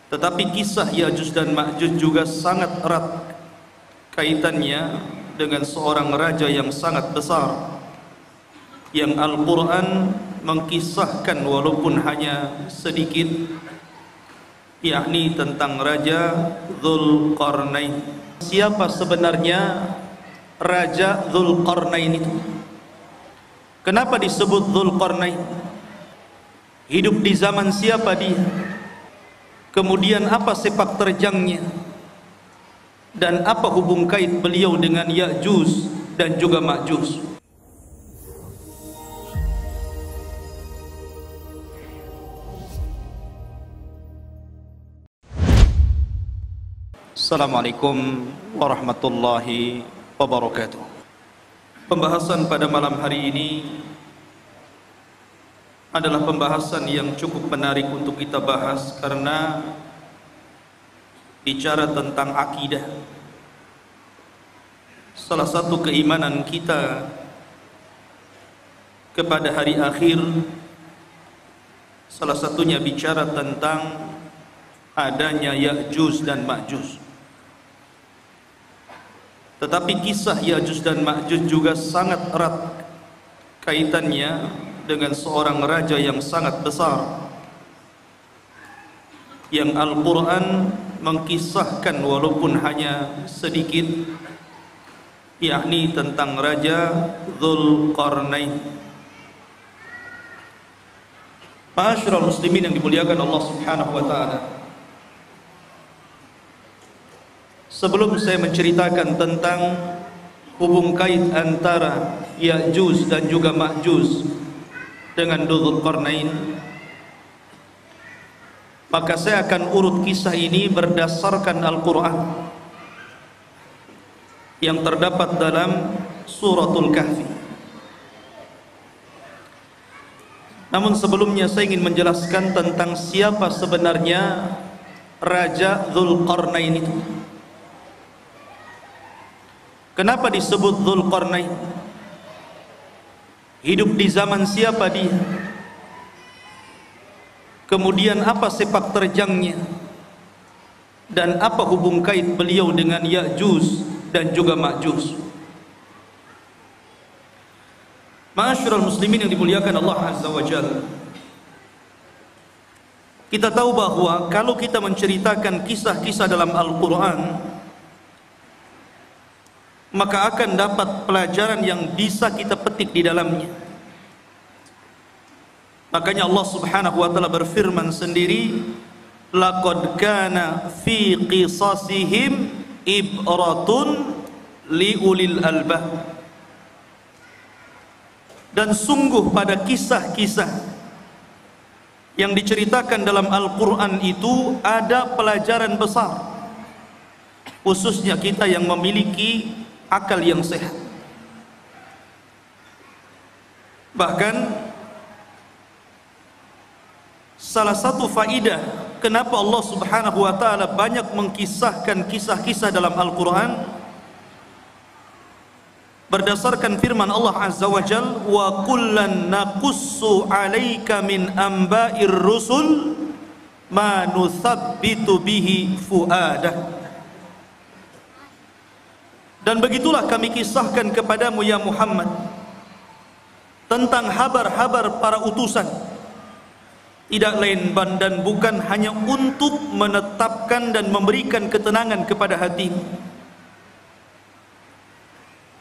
Tetapi kisah Ya'juj dan Ma'juj juga sangat erat kaitannya dengan seorang raja yang sangat besar, yang Al-Quran mengkisahkan walaupun hanya sedikit, yakni tentang Raja Dzulqarnain. Siapa sebenarnya Raja Dzulqarnain itu? Kenapa disebut Dzulqarnain? Hidup di zaman siapa dia? Kemudian apa sepak terjangnya? Dan apa hubung kait beliau dengan Ya'juj dan juga Ma'juj? Assalamualaikum warahmatullahi wabarakatuh. Pembahasan pada malam hari ini adalah pembahasan yang cukup menarik untuk kita bahas, karena bicara tentang akidah, salah satu keimanan kita kepada hari akhir, salah satunya bicara tentang adanya Ya'juj dan Ma'juj. Tetapi kisah Ya'juj dan Ma'juj juga sangat erat kaitannya dengan seorang raja yang sangat besar, yang Al-Quran mengkisahkan walaupun hanya sedikit, yakni tentang Raja Dzulqarnain. Ma'asyiral muslimin yang dimuliakan Allah Subhanahu wa taala, sebelum saya menceritakan tentang hubung kait antara Ya'juj dan juga Ma'juj dengan Dzulqarnain, maka saya akan urut kisah ini berdasarkan Al-Quran yang terdapat dalam Suratul Kahfi. Namun sebelumnya saya ingin menjelaskan tentang siapa sebenarnya Raja Dzulqarnain itu. Kenapa disebut Dzulqarnain? Hidup di zaman siapa dia? Kemudian apa sepak terjangnya? Dan apa hubung kait beliau dengan Ya'juj dan juga Ma'juj? Ma'asyiral muslimin yang dimuliakan Allah Azza wa Jalla, kita tahu bahwa kalau kita menceritakan kisah-kisah dalam Al-Quran, maka akan dapat pelajaran yang bisa kita petik di dalamnya. Makanya Allah Subhanahu wa taala berfirman sendiri, laqad kana fi qisasihim ibratun liulil albab. Dan sungguh pada kisah-kisah yang diceritakan dalam Al-Quran itu ada pelajaran besar, khususnya kita yang memiliki akal yang sehat. Bahkan salah satu faidah kenapa Allah Subhanahu wa taala banyak mengkisahkan kisah-kisah dalam Al-Quran, berdasarkan firman Allah Azza wa Jalla, wa kullan naqussu 'alaika min amba'ir rusul ma nuthabbitu bihi fuadah. Dan begitulah kami kisahkan kepadamu ya Muhammad tentang habar-habar para utusan, tidak lain dan bukan hanya untuk menetapkan dan memberikan ketenangan kepada hatimu.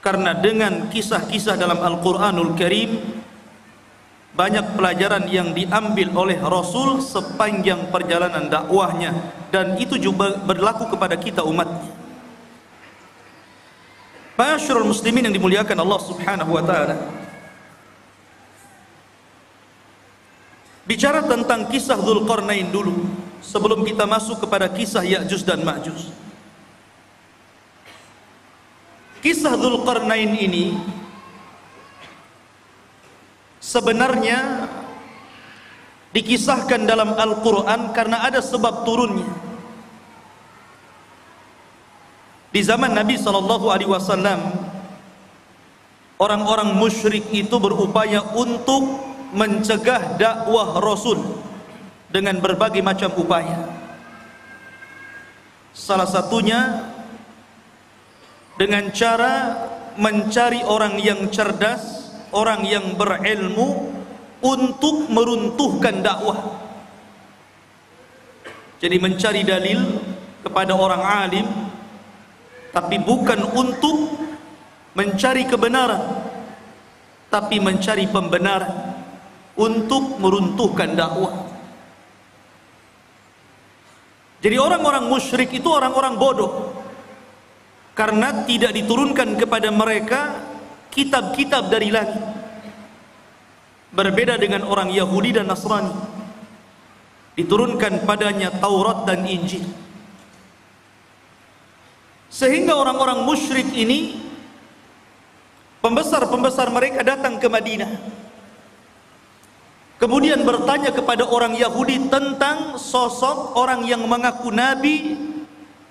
Karena dengan kisah-kisah dalam Al-Quranul Karim banyak pelajaran yang diambil oleh Rasul sepanjang perjalanan dakwahnya, dan itu juga berlaku kepada kita umatnya. Ma'asyiral muslimin yang dimuliakan Allah Subhanahu wa taala, bicara tentang kisah Dzulqarnain dulu sebelum kita masuk kepada kisah Ya'juj dan Ma'juj. Kisah Dzulqarnain ini sebenarnya dikisahkan dalam Al-Quran karena ada sebab turunnya. Di zaman Nabi SAW, orang-orang musyrik itu berupaya untuk mencegah dakwah Rasul dengan berbagai macam upaya. Salah satunya dengan cara mencari orang yang cerdas, orang yang berilmu untuk meruntuhkan dakwah. Jadi mencari dalil kepada orang alim, tapi bukan untuk mencari kebenaran, tapi mencari pembenaran untuk meruntuhkan dakwah. Jadi orang-orang musyrik itu orang-orang bodoh, karena tidak diturunkan kepada mereka kitab-kitab dari langit. Berbeda dengan orang Yahudi dan Nasrani, diturunkan padanya Taurat dan Injil. Sehingga orang-orang musyrik ini, pembesar-pembesar mereka datang ke Madinah, kemudian bertanya kepada orang Yahudi tentang sosok orang yang mengaku nabi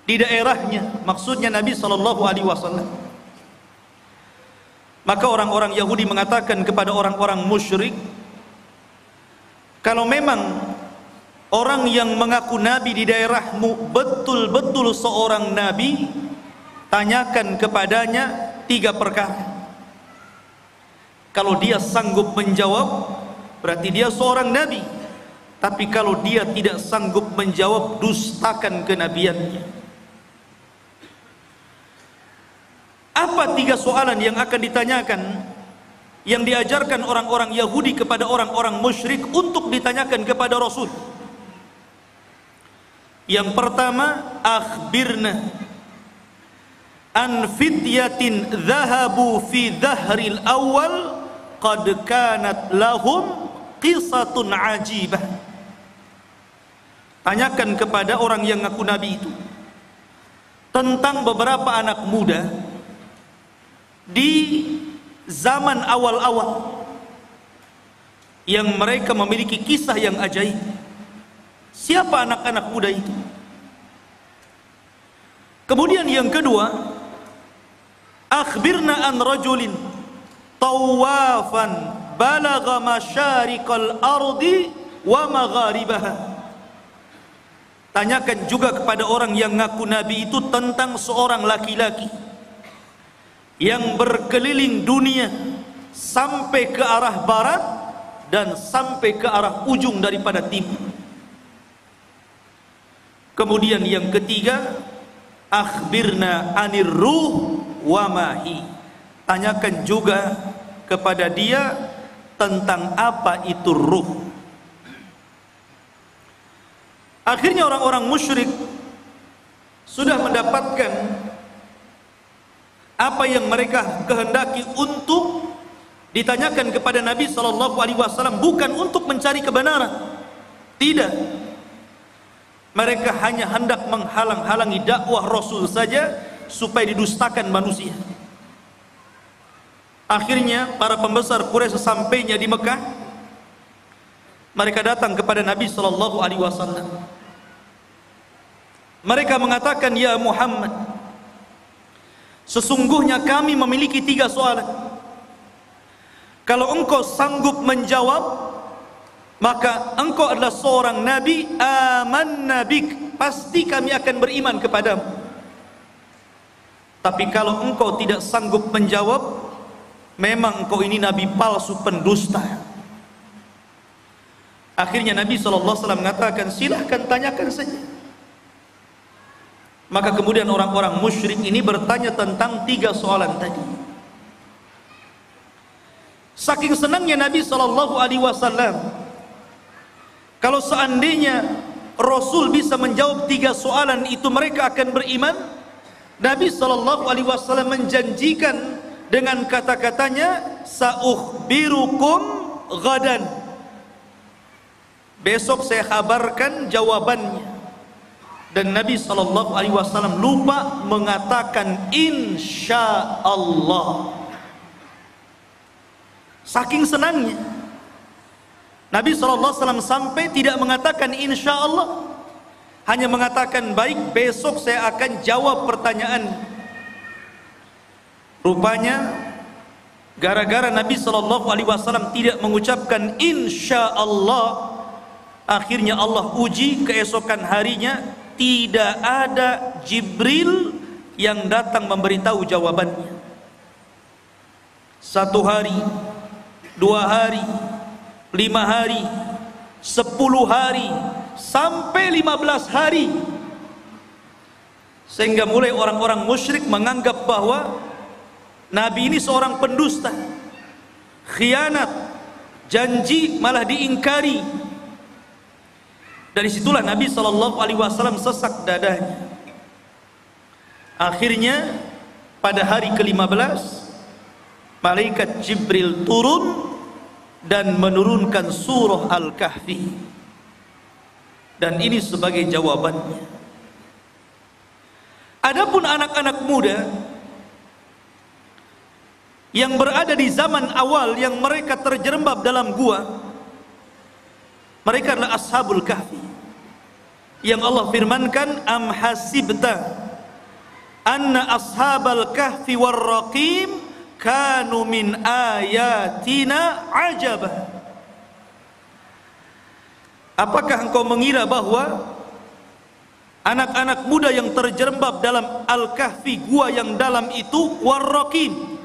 di daerahnya, maksudnya Nabi SAW. Maka orang-orang Yahudi mengatakan kepada orang-orang musyrik, kalau memang orang yang mengaku nabi di daerahmu betul-betul seorang nabi, tanyakan kepadanya 3 perkara. Kalau dia sanggup menjawab, berarti dia seorang nabi. Tapi kalau dia tidak sanggup menjawab, dustakan kenabiannya. Apa 3 soalan yang akan ditanyakan, yang diajarkan orang-orang Yahudi kepada orang-orang musyrik untuk ditanyakan kepada Rasul? Yang pertama, akhbirna an fityatin dhahabu fi dhahril awal qad kanat lahum qisatun ajibah. Tanyakan kepada orang yang ngaku nabi itu tentang beberapa anak muda di zaman awal-awal yang mereka memiliki kisah yang ajaib. Siapa anak-anak muda itu? Kemudian yang kedua, akhbirna an rajulin tawafan balagha masyariqal ardi wa magharibaha. Tanyakan juga kepada orang yang ngaku nabi itu tentang seorang laki-laki yang berkeliling dunia sampai ke arah barat dan sampai ke arah ujung daripada timur. Kemudian yang ketiga, akhbirna anir ruh wa mahi. Tanyakan juga kepada dia tentang apa itu ruh. Akhirnya orang-orang musyrik sudah mendapatkan apa yang mereka kehendaki untuk ditanyakan kepada Nabi SAW, bukan untuk mencari kebenaran. Tidak. Mereka hanya hendak menghalang-halangi dakwah Rasul saja supaya didustakan manusia. Akhirnya para pembesar Quraisy sesampainya di Mekah, mereka datang kepada Nabi SAW. Mereka mengatakan, ya Muhammad, sesungguhnya kami memiliki 3 soalan. Kalau engkau sanggup menjawab, maka engkau adalah seorang nabi, amanna bik, pasti kami akan beriman kepadamu. Tapi kalau engkau tidak sanggup menjawab, memang engkau ini nabi palsu, pendusta. Akhirnya Nabi SAW mengatakan, silahkan tanyakan saja. Maka kemudian orang-orang musyrik ini bertanya tentang 3 soalan tadi. Saking senangnya Nabi SAW, kalau seandainya Rasul bisa menjawab 3 soalan itu, mereka akan beriman. Nabi SAW menjanjikan dengan kata-katanya, sa'ukhbirukum ghadan, besok saya kabarkan jawabannya. Dan Nabi SAW lupa mengatakan insya Allah. Saking senangnya Nabi SAW sampai tidak mengatakan insya Allah, hanya mengatakan baik, besok saya akan jawab pertanyaan. Rupanya gara-gara Nabi SAW tidak mengucapkan insya Allah, akhirnya Allah uji keesokan harinya tidak ada Jibril yang datang memberitahu jawabannya. 1 hari, 2 hari, 5 hari, 10 hari, sampai 15 hari. Sehingga mulai orang-orang musyrik menganggap bahwa Nabi ini seorang pendusta, khianat, janji malah diingkari. Dari situlah Nabi SAW sesak dadanya. Akhirnya pada hari ke-15 malaikat Jibril turun dan menurunkan surah Al-Kahfi, dan ini sebagai jawabannya. Adapun anak-anak muda yang berada di zaman awal yang mereka terjerembab dalam gua, mereka adalah Ashabul Kahfi, yang Allah firmankan, am hasibta anna ashabal kahfi warraqim kanu min ayatina ajaba. Apakah engkau mengira bahwa anak-anak muda yang terjerembab dalam Al-Kahfi, gua yang dalam itu, warraqim,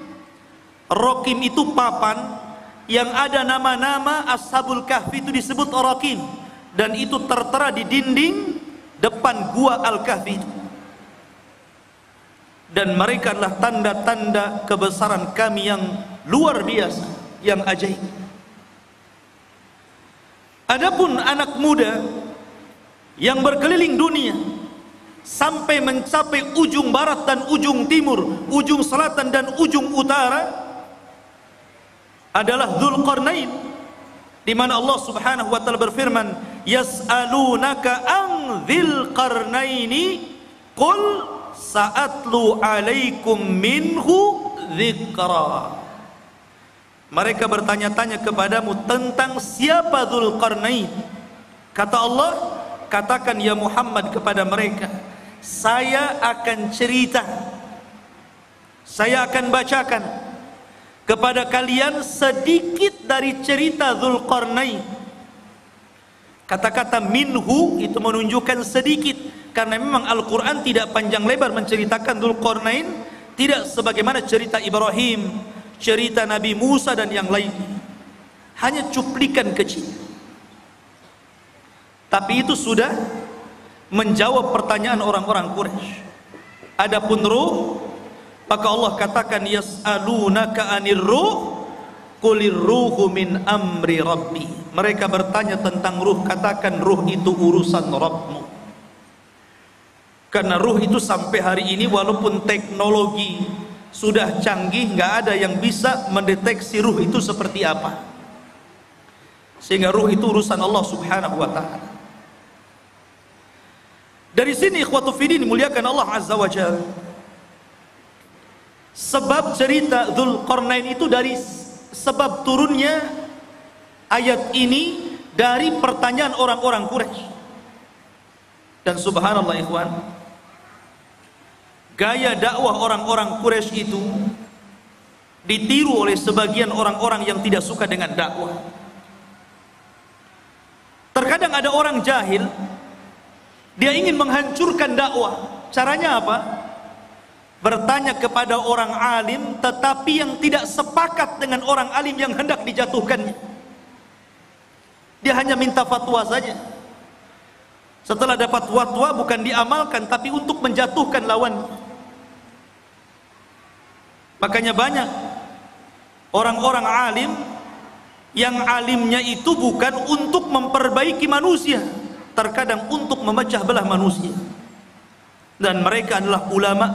raqim itu papan yang ada nama-nama Ashabul Kahfi, itu disebut raqim, dan itu tertera di dinding depan gua Al-Kahfi itu. Dan mereka adalah tanda-tanda kebesaran kami yang luar biasa, yang ajaib. Adapun anak muda yang berkeliling dunia sampai mencapai ujung barat dan ujung timur, ujung selatan dan ujung utara, adalah Dzulqarnain, di mana Allah Subhanahu wa taala berfirman, yas'alunaka an dzil qarnaini qul sa'atlu alaikum minhu dzikra. Mereka bertanya-tanya kepadamu tentang siapa Dzulqarnain. Kata Allah, katakan ya Muhammad kepada mereka, saya akan cerita, saya akan bacakan kepada kalian sedikit dari cerita Dzulqarnain. Kata-kata minhu itu menunjukkan sedikit, karena memang Al-Quran tidak panjang lebar menceritakan Dzulqarnain, tidak sebagaimana cerita Ibrahim, cerita Nabi Musa dan yang lain, hanya cuplikan kecil. Tapi itu sudah menjawab pertanyaan orang-orang Quraisy. Adapun ruh, maka Allah katakan, yas'alunaka anir ruh qulir ruhu min amri rabbi. Mereka bertanya tentang ruh, katakan ruh itu urusan Rabbmu. Karena ruh itu sampai hari ini walaupun teknologi sudah canggih, nggak ada yang bisa mendeteksi ruh itu seperti apa. Sehingga ruh itu urusan Allah Subhanahu wa taala. Dari sini ikhwatu fiddin dimuliakan Allah Azza wa Jalla, sebab cerita Dzulqarnain itu dari sebab turunnya ayat ini dari pertanyaan orang-orang Quraisy. Dan subhanallah ikhwan, gaya dakwah orang-orang Quraisy itu ditiru oleh sebagian orang-orang yang tidak suka dengan dakwah. Terkadang ada orang jahil, dia ingin menghancurkan dakwah. Caranya apa? Bertanya kepada orang alim, tetapi yang tidak sepakat dengan orang alim yang hendak dijatuhkannya. Dia hanya minta fatwa saja. Setelah dapat fatwa bukan diamalkan, tapi untuk menjatuhkan lawannya. Makanya banyak orang-orang alim yang alimnya itu bukan untuk memperbaiki manusia, terkadang untuk memecah belah manusia. Dan mereka adalah ulama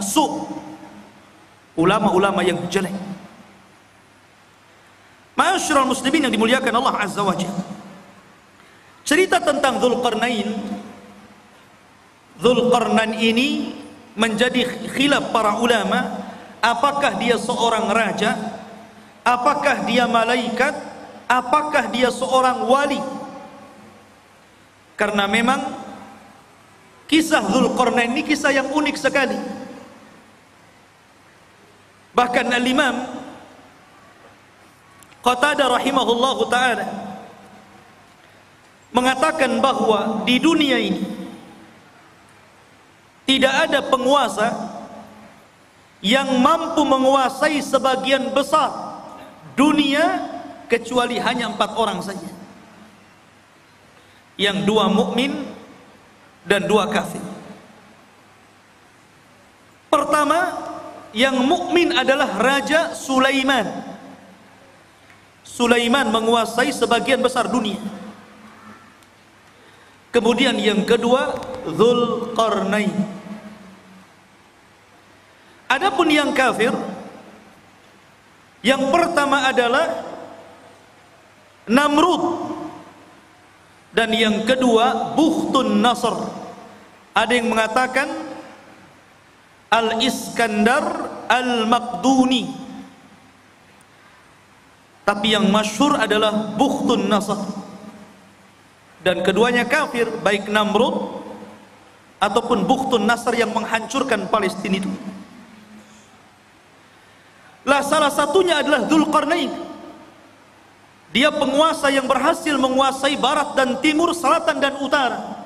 ulama-ulama yang jelek. Ma'asyiral muslimin yang dimuliakan Allah Azza wa Jalla, cerita tentang Dzulqarnain ini menjadi khilaf para ulama. Apakah dia seorang raja? Apakah dia malaikat? Apakah dia seorang wali? Karena memang kisah Dzulqarnain ini kisah yang unik sekali. Bahkan Al-Imam Qatadah rahimahullahu ta'ala mengatakan bahwa di dunia ini tidak ada penguasa yang mampu menguasai sebagian besar dunia kecuali hanya 4 orang saja, yang 2 mukmin dan 2 kafir. Pertama, yang mukmin adalah Raja Sulaiman. Sulaiman menguasai sebagian besar dunia. Kemudian yang kedua, Dzulqarnain. Adapun yang kafir, yang pertama adalah Namrud, dan yang kedua Bukhtun Nasr. Ada yang mengatakan Al-Iskandar Al-Maqduni, tapi yang masyhur adalah Bukhtun Nasr. Dan keduanya kafir, baik Namrud ataupun Bukhtun Nasr yang menghancurkan Palestina itu. Lah salah satunya adalah Dzulqarnain. Dia penguasa yang berhasil menguasai barat dan timur, selatan dan utara,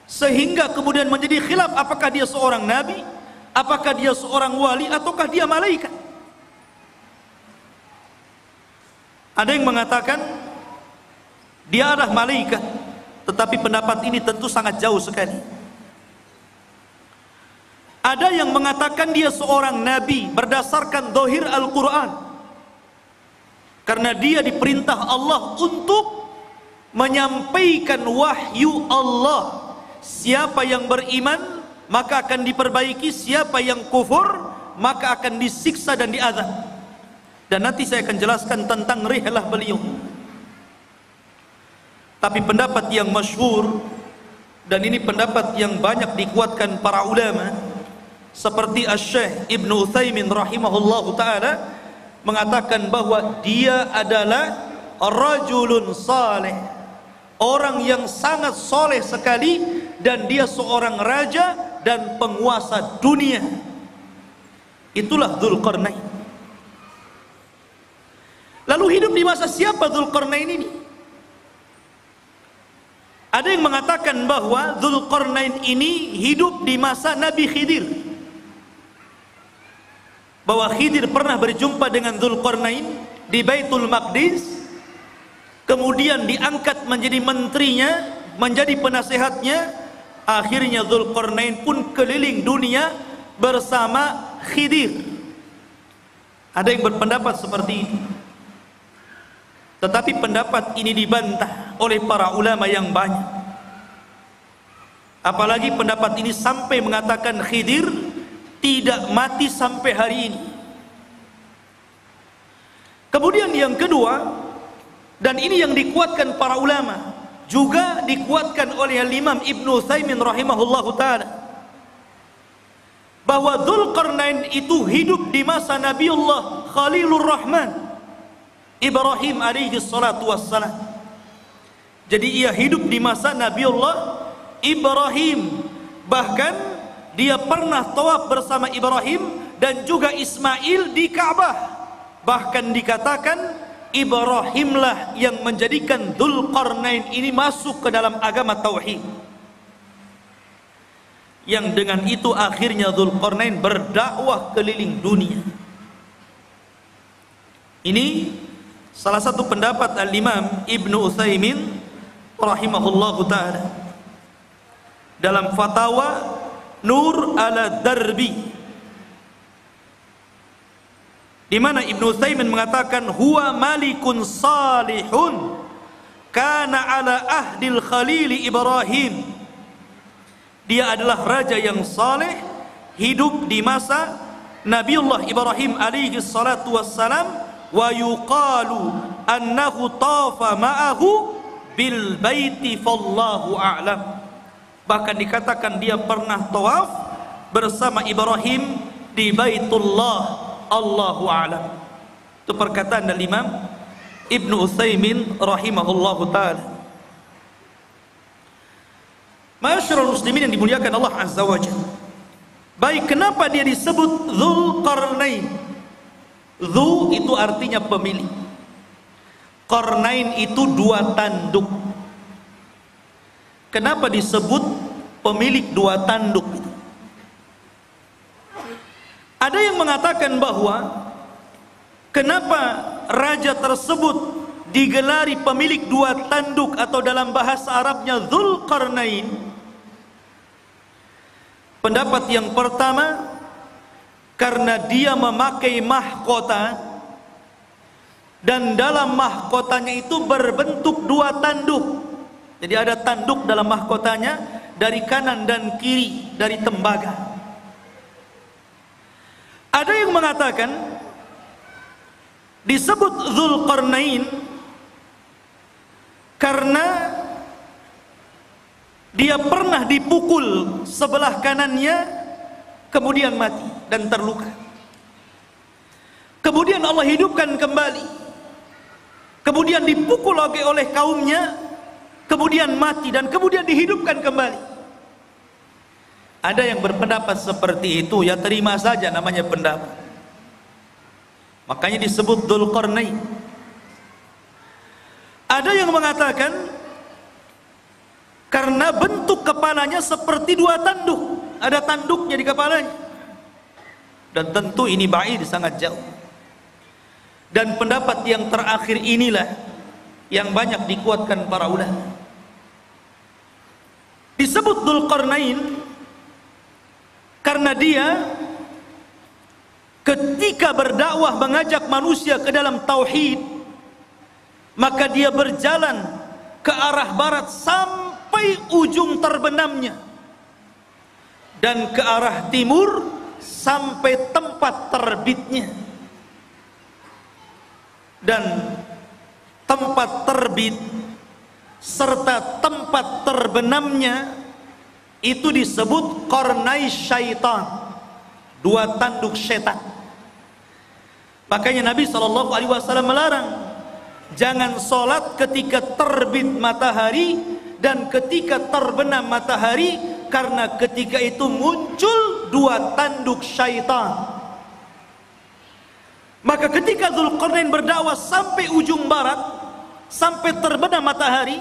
sehingga kemudian menjadi khilaf apakah dia seorang nabi, apakah dia seorang wali, ataukah dia malaikat. Ada yang mengatakan dia adalah malaikat, tetapi pendapat ini tentu sangat jauh sekali. Ada yang mengatakan dia seorang nabi berdasarkan zahir Al-Quran, karena dia diperintah Allah untuk menyampaikan wahyu Allah. Siapa yang beriman maka akan diperbaiki, siapa yang kufur maka akan disiksa dan diazab. Dan nanti saya akan jelaskan tentang rihlah beliau. Tapi pendapat yang masyhur, dan ini pendapat yang banyak dikuatkan para ulama, seperti Asy-Syaikh Ibnu Utsaimin rahimahullahu taala, mengatakan bahwa dia adalah rajulun saleh, orang yang sangat soleh sekali, dan dia seorang raja dan penguasa dunia. Itulah Dzulqarnain. Lalu hidup di masa siapa Dzulqarnain ini? Ada yang mengatakan bahwa Dzulqarnain ini hidup di masa Nabi Khidir, bahwa Khidir pernah berjumpa dengan Dzulqarnain di Baitul Maqdis, kemudian diangkat menjadi menterinya, menjadi penasehatnya. Akhirnya Dzulqarnain pun keliling dunia bersama Khidir. Ada yang berpendapat seperti itu, tetapi pendapat ini dibantah oleh para ulama yang banyak. Apalagi pendapat ini sampai mengatakan Khidir tidak mati sampai hari ini. Kemudian yang kedua, dan ini yang dikuatkan para ulama, juga dikuatkan oleh Imam Ibnu Utsaimin rahimahullahu taala, bahwa Dzulqarnain itu hidup di masa Nabiullah Khalilur Rahman Ibrahim alaihi salatu wassalam. Jadi ia hidup di masa Nabiullah Ibrahim, bahkan dia pernah tawaf bersama Ibrahim dan juga Ismail di Ka'bah. Bahkan dikatakan Ibrahimlah yang menjadikan Dzulqarnain ini masuk ke dalam agama tauhid. Yang dengan itu akhirnya Dzulqarnain berdakwah keliling dunia. Ini salah satu pendapat Al-Imam Ibnu Utsaimin rahimahullahu taala dalam fatwa Nur ala Darbi, di mana Ibnu Utsaimin mengatakan huwa malikun salihun kana ala ahdil khalil Ibrahim. Dia adalah raja yang saleh, hidup di masa Nabiullah Ibrahim alaihi salatu wassalam, wa yuqalu annahu tafa ma'ahu bil baiti fallahu a'lam. Bahkan dikatakan dia pernah tawaf bersama Ibrahim di Baitullah, Allahu a'lam. Itu perkataan dari Imam Ibnu Utsaimin rahimahullahu taala. Ma'asyiral muslimin yang dimuliakan Allah azza wajalla. Baik, kenapa dia disebut Dzulqarnain? Dzu itu artinya pemilik, Qarnain itu 2 tanduk. Kenapa disebut pemilik 2 tanduk itu? Ada yang mengatakan bahwa kenapa raja tersebut digelari pemilik dua tanduk atau dalam bahasa Arabnya Dzulqarnain. Pendapat yang pertama, karena dia memakai mahkota dan dalam mahkotanya itu berbentuk dua tanduk. Jadi ada tanduk dalam mahkotanya dari kanan dan kiri dari tembaga. Ada yang mengatakan disebut Dzulqarnain karena dia pernah dipukul sebelah kanannya kemudian mati dan terluka. Kemudian Allah hidupkan kembali. Kemudian dipukul oleh kaumnya, kemudian mati dan kemudian dihidupkan kembali. Ada yang berpendapat seperti itu, ya terima saja, namanya pendapat. Makanya disebut Dzulqarnain. Ada yang mengatakan karena bentuk kepalanya seperti dua tanduk, ada tanduknya di kepalanya. Dan tentu ini ba'id, sangat jauh. Dan pendapat yang terakhir inilah yang banyak dikuatkan para ulama. Disebut Dzulqarnain karena dia ketika berdakwah mengajak manusia ke dalam tauhid, maka dia berjalan ke arah barat sampai ujung terbenamnya dan ke arah timur sampai tempat terbitnya. Dan tempat terbit serta tempat terbenamnya itu disebut qarnai syaitan, dua tanduk setan. Makanya Nabi SAW melarang jangan sholat ketika terbit matahari dan ketika terbenam matahari, karena ketika itu muncul dua tanduk syaitan. Maka ketika Dzulqarnain berdakwah sampai ujung barat, sampai terbenam matahari,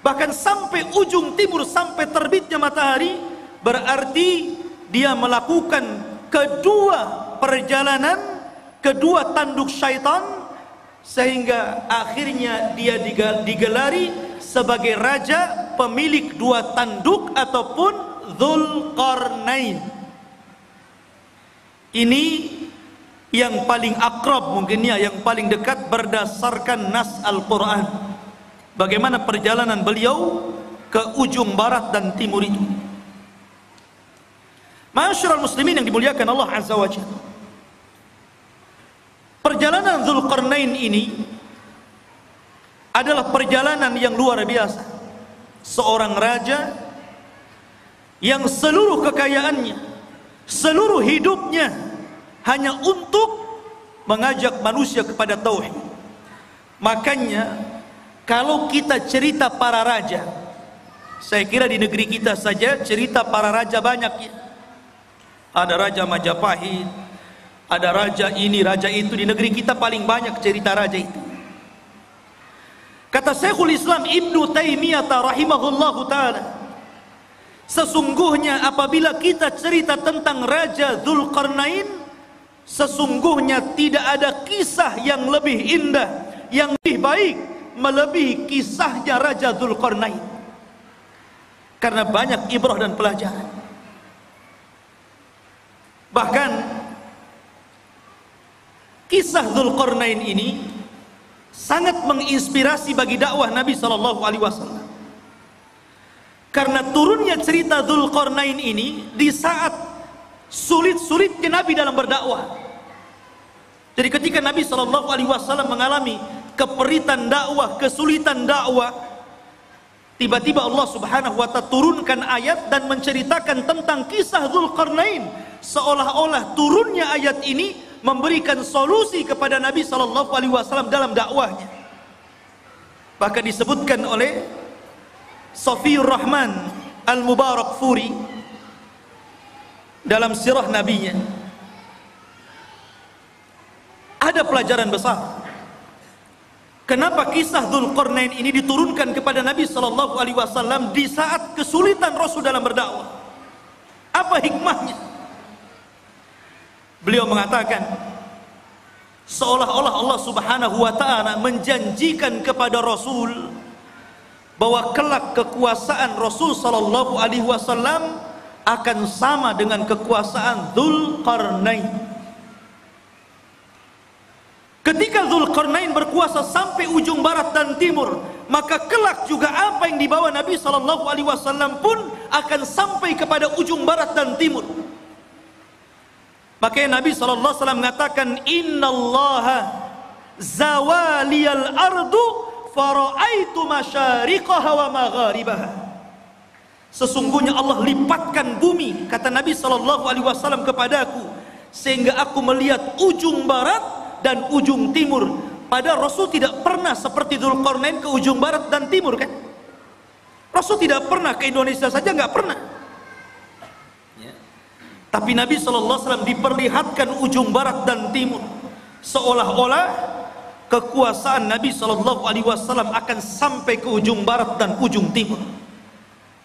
bahkan sampai ujung timur, sampai terbitnya matahari, berarti dia melakukan kedua perjalanan, kedua tanduk syaitan, sehingga akhirnya dia digelari sebagai raja pemilik dua tanduk ataupun Dzulqarnain. Ini yang paling akrab mungkin ya, yang paling dekat berdasarkan nas Al-Quran, bagaimana perjalanan beliau ke ujung barat dan timur itu. Ma'asyiral muslimin yang dimuliakan Allah Azza wa Jalla, perjalanan Dzulqarnain ini adalah perjalanan yang luar biasa. Seorang raja yang seluruh kekayaannya, seluruh hidupnya hanya untuk mengajak manusia kepada tauhid. Makanya kalau kita cerita para raja, saya kira di negeri kita saja cerita para raja banyak ya. Ada Raja Majapahit, ada raja ini, raja itu. Di negeri kita paling banyak cerita raja itu. Kata Syekhul Islam Ibnu Taimiyah rahimahullahu ta'ala, sesungguhnya apabila kita cerita tentang Raja Dzulqarnain, sesungguhnya tidak ada kisah yang lebih indah, yang lebih baik melebihi kisahnya Raja Dzulqarnain, karena banyak ibrah dan pelajaran. Bahkan kisah Dzulqarnain ini sangat menginspirasi bagi dakwah Nabi SAW, karena turunnya cerita Dzulqarnain ini di saat sulit-sulitnya Nabi dalam berdakwah. Jadi ketika Nabi SAW mengalami keperitan dakwah, kesulitan dakwah, tiba-tiba Allah Subhanahu wa ta'ala turunkan ayat dan menceritakan tentang kisah Dzulqarnain, seolah-olah turunnya ayat ini memberikan solusi kepada Nabi SAW dalam dakwahnya. Bahkan disebutkan oleh Safiyur Rahman Al-Mubarakfuri dalam sirah nabinya, ada pelajaran besar. Kenapa kisah Dzulqarnain ini diturunkan kepada Nabi SAW di saat kesulitan Rasul dalam berdakwah? Apa hikmahnya? Beliau mengatakan seolah-olah Allah Subhanahu wa taala menjanjikan kepada Rasul bahwa kelak kekuasaan Rasul sallallahu alaihi wasallam akan sama dengan kekuasaan Dzulqarnain. Ketika Dzulqarnain berkuasa sampai ujung barat dan timur, maka kelak juga apa yang dibawa Nabi sallallahu alaihi wasallam pun akan sampai kepada ujung barat dan timur. Makanya Nabi sallallahu alaihi wasallam mengatakan, "Innallaha zawaliyal ardu fara'aitu masyariqaha wa magharibaha." Sesungguhnya Allah lipatkan bumi, kata Nabi sallallahu alaihi wasallam kepadaku, sehingga aku melihat ujung barat dan ujung timur. Padahal Rasul tidak pernah seperti Dzulqarnain ke ujung barat dan timur, kan? Rasul tidak pernah ke Indonesia saja, nggak pernah. Ya. Tapi Nabi SAW diperlihatkan ujung barat dan timur, seolah-olah kekuasaan Nabi SAW akan sampai ke ujung barat dan ujung timur.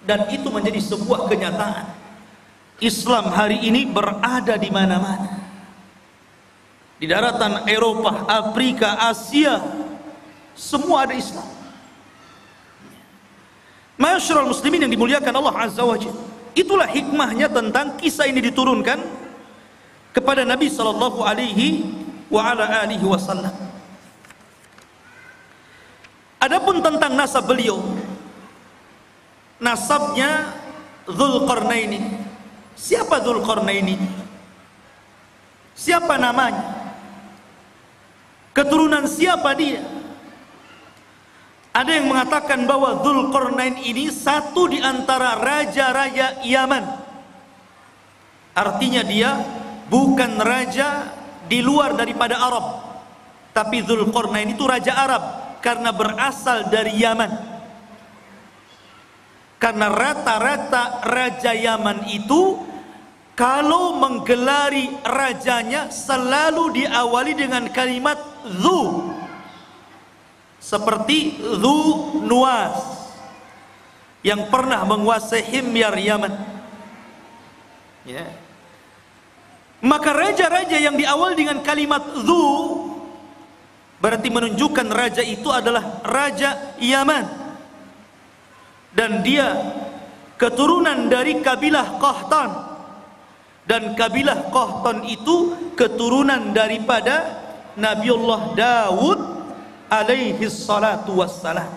Dan itu menjadi sebuah kenyataan. Islam hari ini berada di mana-mana. Di daratan Eropa, Afrika, Asia, semua ada Islam. Ma'asyiral muslimin yang dimuliakan Allah Azza wa Jalla. Itulah hikmahnya tentang kisah ini diturunkan kepada Nabi sallallahu alaihi wa ala alihi wasallam. Adapun tentang nasab beliau, nasabnya Dzulqarnain. Siapa Dzulqarnain? Siapa namanya? Keturunan siapa dia? Ada yang mengatakan bahwa Dzulqarnain ini satu di antara raja-raja Yaman. Artinya dia bukan raja di luar daripada Arab, tapi Dzulqarnain itu raja Arab karena berasal dari Yaman. Karena rata-rata raja Yaman itu kalau menggelari rajanya selalu diawali dengan kalimat Dzu, seperti Dzu Nuwas yang pernah menguasai Himyar Yaman. Ya. Maka raja-raja yang diawali dengan kalimat Dzu berarti menunjukkan raja itu adalah raja Yaman, dan dia keturunan dari kabilah Qahtan, dan kabilah Qahtan itu keturunan daripada Nabiullah Daud alaihi salatu wassalam.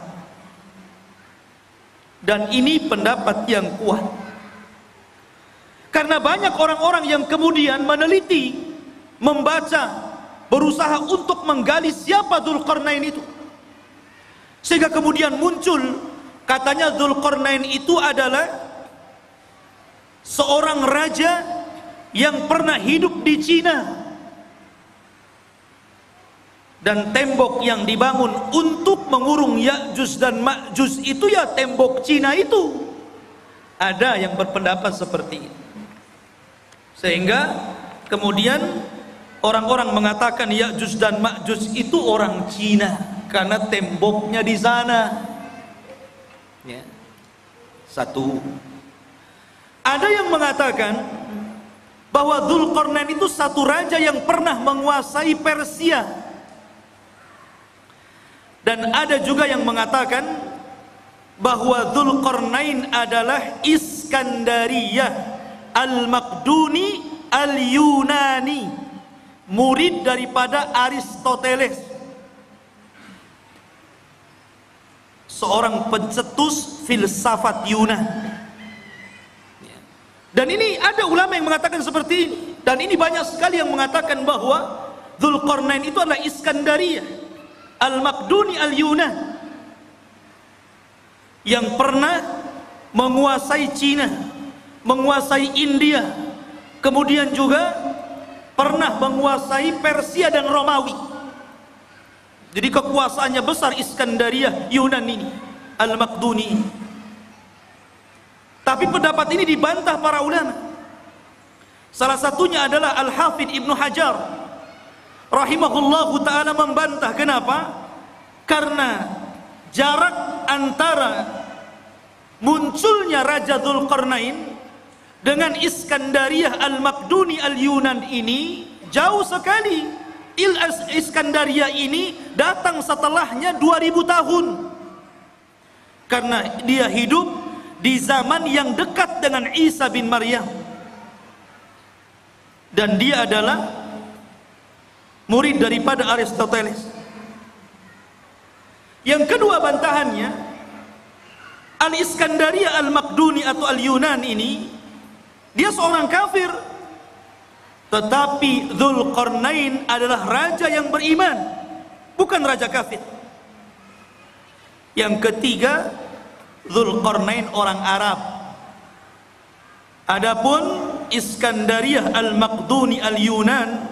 Dan ini pendapat yang kuat, karena banyak orang-orang yang kemudian meneliti, membaca, berusaha untuk menggali siapa Dzulqarnain itu, sehingga kemudian muncul katanya Dzulqarnain itu adalah seorang raja yang pernah hidup di Cina, dan tembok yang dibangun untuk mengurung Ya'juj dan Ma'juj itu ya tembok Cina itu. Ada yang berpendapat seperti itu, sehingga kemudian orang-orang mengatakan Ya'juj dan Ma'juj itu orang Cina karena temboknya di sana. Ya. Satu. Ada yang mengatakan bahwa Dzulqarnain itu satu raja yang pernah menguasai Persia. Dan ada juga yang mengatakan bahwa Dzulqarnain adalah Iskandariyah Al-Maqduni Al-Yunani, murid daripada Aristoteles, seorang pencetus filsafat Yunan. Dan ini ada ulama yang mengatakan seperti ini, dan ini banyak sekali yang mengatakan bahwa Dzulqarnain itu adalah Iskandariyah Al-Maqduni Al-Yunan yang pernah menguasai Cina, menguasai India, kemudian juga pernah menguasai Persia dan Romawi. Jadi kekuasaannya besar Iskandariyah Yunan ini, Al-Maqduni. Tapi pendapat ini dibantah para ulama. Salah satunya adalah Al-Hafidh Ibnu Hajar rahimahullahu ta'ala membantah. Kenapa? Karena jarak antara munculnya Raja Dzulqarnain dengan Iskandariyah Al-Maqduni Al-Yunan ini jauh sekali. Iskandariyah ini datang setelahnya 2000 tahun, karena dia hidup di zaman yang dekat dengan Isa bin Maryam, dan dia adalah murid daripada Aristoteles. Yang kedua bantahannya, Al-Iskandariyah Al-Maqduni atau Al-Yunan ini dia seorang kafir, tetapi Dzulqarnain adalah raja yang beriman, bukan raja kafir. Yang ketiga, Dzulqarnain orang Arab. Adapun Iskandariyah Al-Maqduni Al-Yunan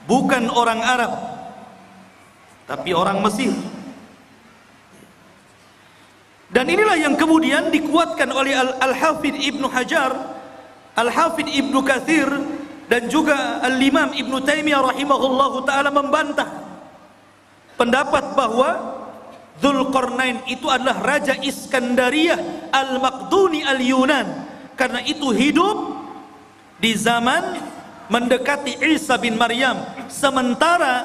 bukan orang Arab, tapi orang Mesir. Dan inilah yang kemudian dikuatkan oleh Al-Hafidh Ibnu Hajar, Al-Hafidh Ibnu Katsir, dan juga Al-Imam Ibnu Taimiyah rahimahullahu ta'ala membantah pendapat bahwa Dzulqarnain itu adalah Raja Iskandariyah Al-Maqduni Al-Yunan, karena itu hidup di zaman mendekati Isa bin Maryam. Sementara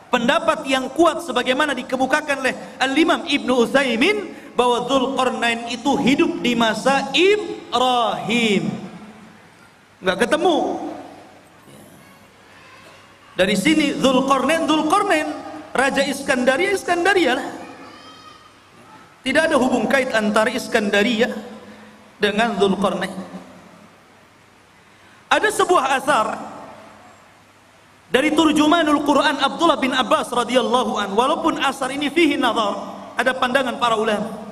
pendapat yang kuat sebagaimana dikemukakan oleh Al-Imam Ibnu Utsaimin bahwa Dzulqarnain itu hidup di masa Ibrahim. Nggak ketemu. Dari sini Dzulqarnain, Raja Iskandariyah lah. Tidak ada hubung kait antara Iskandariyah dengan Dzulqarnain. Ada sebuah asar dari turjumanul Quran Abdullah bin Abbas radhiyallahu an, walaupun asar ini fihi nazar, ada pandangan para ulama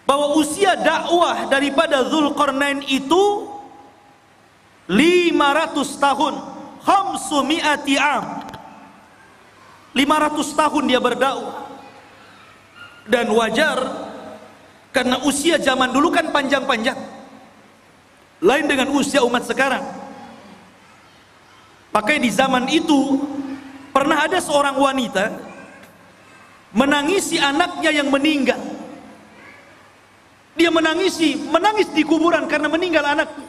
bahwa usia dakwah daripada Dzulqarnain itu 500 tahun, 500 am. 500 tahun dia berdakwah. Dan wajar, karena usia zaman dulu kan panjang-panjang, lain dengan usia umat sekarang. Makanya di zaman itu pernah ada seorang wanita menangisi anaknya yang meninggal. Dia menangis di kuburan karena meninggal anaknya.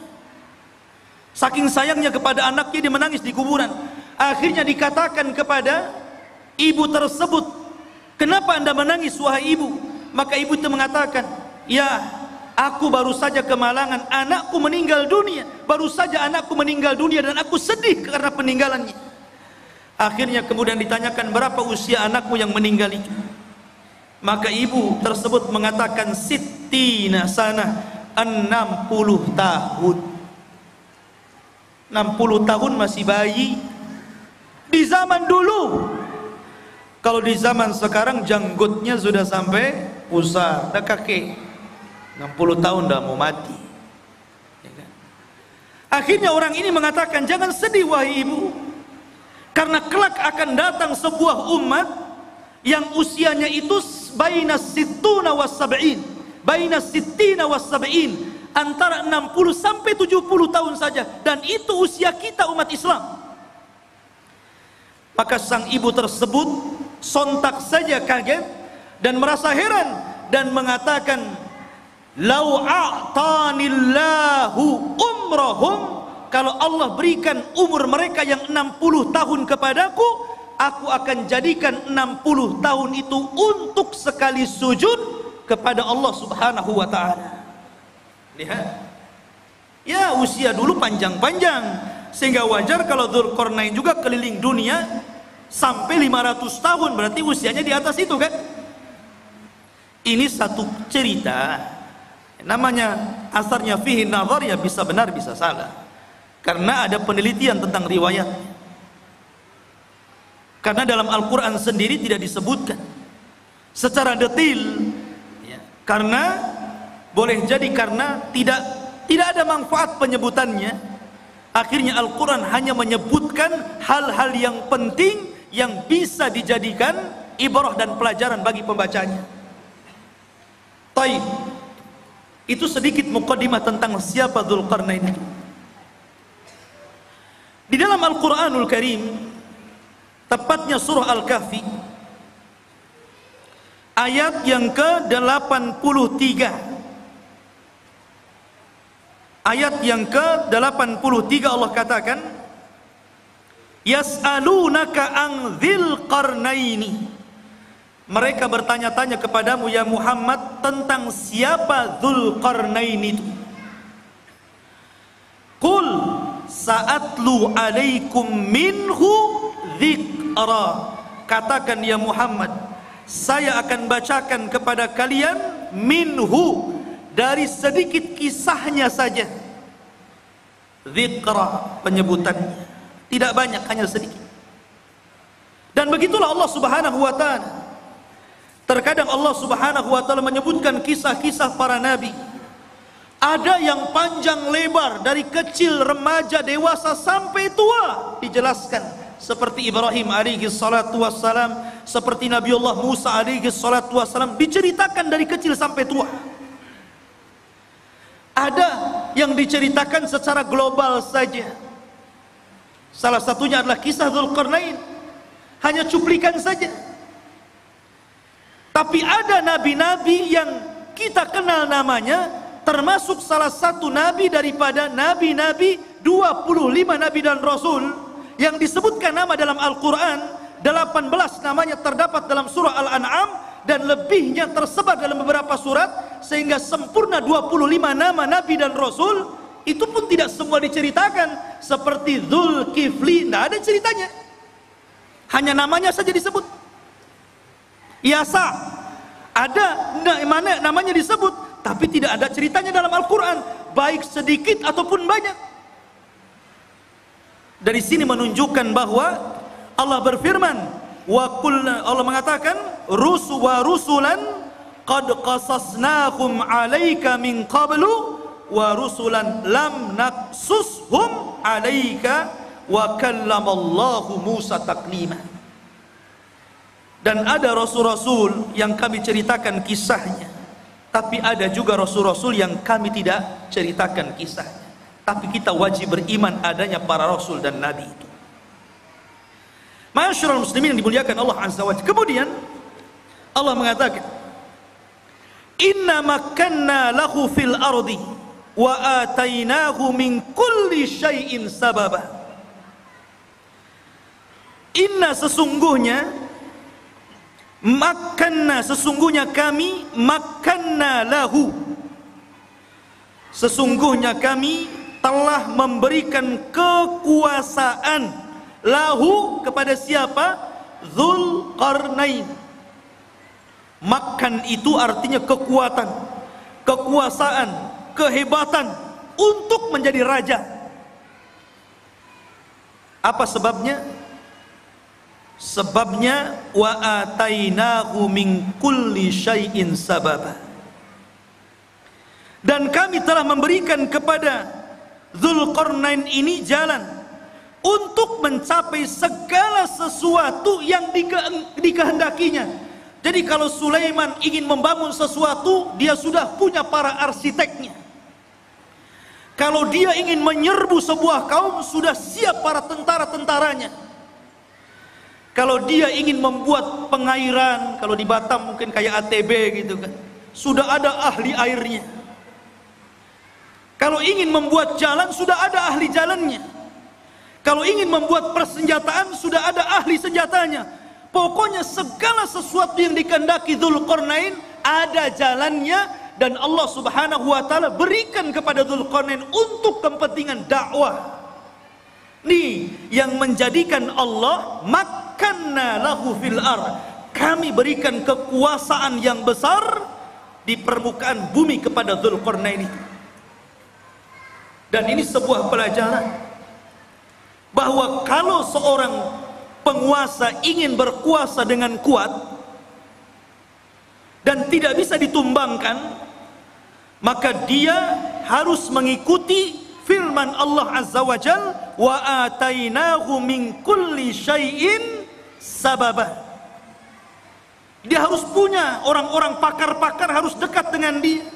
Saking sayangnya kepada anaknya, dia menangis di kuburan. Akhirnya dikatakan kepada ibu tersebut, "Kenapa Anda menangis wahai ibu?" Maka ibu itu mengatakan, "Ya, aku baru saja kemalangan, anakku meninggal dunia. Baru saja anakku meninggal dunia dan aku sedih karena peninggalannya." Akhirnya kemudian ditanyakan, "Berapa usia anakmu yang meninggal itu?" Maka ibu tersebut mengatakan, "Sittina sana, 60 tahun." 60 tahun masih bayi. Di zaman dulu. Kalau di zaman sekarang janggutnya sudah sampai pusar, dah kakek. 60 tahun dah mau mati. Ya kan? Akhirnya orang ini mengatakan, "Jangan sedih wahai ibu, karena kelak akan datang sebuah umat yang usianya itu baina sittuna was sab'in, baina sittina was sab'in, antara 60 sampai 70 tahun saja, dan itu usia kita umat Islam." Maka sang ibu tersebut sontak saja kaget dan merasa heran dan mengatakan, "Lau a'tanillahu umrahum," kalau Allah berikan umur mereka yang 60 tahun kepadaku, aku akan jadikan 60 tahun itu untuk sekali sujud kepada Allah Subhanahu wa ta'ala. Lihat. Ya, usia dulu panjang-panjang, sehingga wajar kalau Dzulqarnain juga keliling dunia sampai 500 tahun, berarti usianya di atas itu kan. Ini satu cerita, namanya asarnya fihi nazar, ya bisa benar bisa salah, karena ada penelitian tentang riwayat. Karena dalam Al-Quran sendiri tidak disebutkan secara detail, ya. Karena boleh jadi karena tidak ada manfaat penyebutannya. Akhirnya Al-Quran hanya menyebutkan hal-hal yang penting yang bisa dijadikan ibrah dan pelajaran bagi pembacanya. Taib. Itu sedikit muqaddimah tentang siapa Dzulqarnain itu. Di dalam Al-Quranul Karim, tepatnya surah Al-Kahfi, ayat yang ke-83, Ayat yang ke-83 Allah katakan, yas'alunaka an dzil qarnaini. Mereka bertanya-tanya kepadamu ya Muhammad tentang siapa Dzulqarnain itu. Qul sa'atlu alaikum minhu dzikra. Katakan ya Muhammad, saya akan bacakan kepada kalian minhu, dari sedikit kisahnya saja. Dzikra, penyebutannya tidak banyak, hanya sedikit. Dan begitulah Allah Subhanahu wa taala. Terkadang Allah Subhanahu wa taala menyebutkan kisah-kisah para nabi. Ada yang panjang lebar, dari kecil, remaja, dewasa sampai tua dijelaskan. Seperti Ibrahim alaihi salatu wassalam, seperti Nabiullah Musa alaihi salatu wassalam, diceritakan dari kecil sampai tua. Ada yang diceritakan secara global saja. Salah satunya adalah kisah Dzulqarnain, hanya cuplikan saja. Tapi ada nabi-nabi yang kita kenal namanya, termasuk salah satu nabi daripada nabi-nabi 25 nabi dan rasul yang disebutkan nama dalam Al-Quran. 18 namanya terdapat dalam surah Al-An'am, dan lebihnya tersebar dalam beberapa surat, sehingga sempurna 25 nama nabi dan rasul. Itu pun tidak semua diceritakan. Seperti Dzulkifli, tidak ada ceritanya, hanya namanya saja disebut. Yasa, ada mana namanya disebut, tapi tidak ada ceritanya dalam Al-Quran, baik sedikit ataupun banyak. Dari sini menunjukkan bahwa Allah berfirman, Allah mengatakan, rusulan qad qasasnahum 'alaika min qablu wa rusulan lam naqsushum 'alaika wa kallamallahu Musa taklima. Dan ada rasul-rasul yang kami ceritakan kisahnya, tapi ada juga rasul-rasul yang kami tidak ceritakan kisahnya. Tapi kita wajib beriman adanya para rasul dan nabi itu. Ma'asyiral muslimin yang dimuliakan Allah Azza wa Jalla. Kemudian Allah mengatakan, inna makkanna lahu fil ardi wa atainahu min kulli syai'in sababa. Inna, sesungguhnya, makanna, sesungguhnya kami, makanna lahu, sesungguhnya kami telah memberikan kekuasaan lahu kepada siapa? Dzulqarnain. Makan itu artinya kekuatan, kekuasaan, kehebatan untuk menjadi raja. Apa sebabnya? Sebabnya wa atainahu min kulli syai'in sababa. Dan kami telah memberikan kepada Dzulqarnain ini jalan untuk mencapai segala sesuatu yang dikehendakinya. Jadi kalau Sulaiman ingin membangun sesuatu, dia sudah punya para arsiteknya. Kalau dia ingin menyerbu sebuah kaum, sudah siap para tentara-tentaranya. Kalau dia ingin membuat pengairan, kalau di Batam mungkin kayak ATB gitu kan, sudah ada ahli airnya. Kalau ingin membuat jalan, sudah ada ahli jalannya. Kalau ingin membuat persenjataan, sudah ada ahli senjatanya. Pokoknya segala sesuatu yang dikehendaki Dzulqarnain ada jalannya, dan Allah Subhanahu wa taala berikan kepada Dzulqarnain untuk kepentingan dakwah. Nih yang menjadikan Allah makanna lahu fil ard, kami berikan kekuasaan yang besar di permukaan bumi kepada Dzulqarnain itu. Dan ini sebuah pelajaran bahwa kalau seorang penguasa ingin berkuasa dengan kuat dan tidak bisa ditumbangkan, maka dia harus mengikuti firman Allah Azza wa Jal, wa atainahu min kulli syai'in sababa. Dia harus punya orang-orang pakar-pakar, harus dekat dengan dia.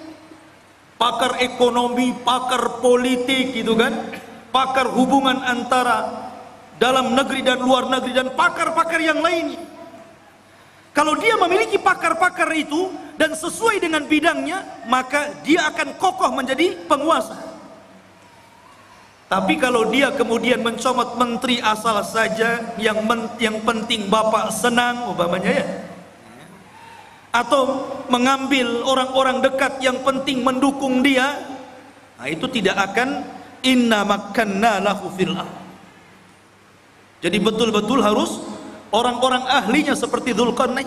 Pakar ekonomi, pakar politik gitu kan, pakar hubungan antara dalam negeri dan luar negeri, dan pakar-pakar yang lainnya. Kalau dia memiliki pakar-pakar itu dan sesuai dengan bidangnya, maka dia akan kokoh menjadi penguasa. Tapi kalau dia kemudian mencomot menteri asal saja, yang penting bapak senang umpamanya ya, atau mengambil orang-orang dekat yang penting mendukung dia, nah itu tidak akan inna makkanna lahu fil ardh. Jadi betul-betul harus orang-orang ahlinya seperti Dzulqarnain,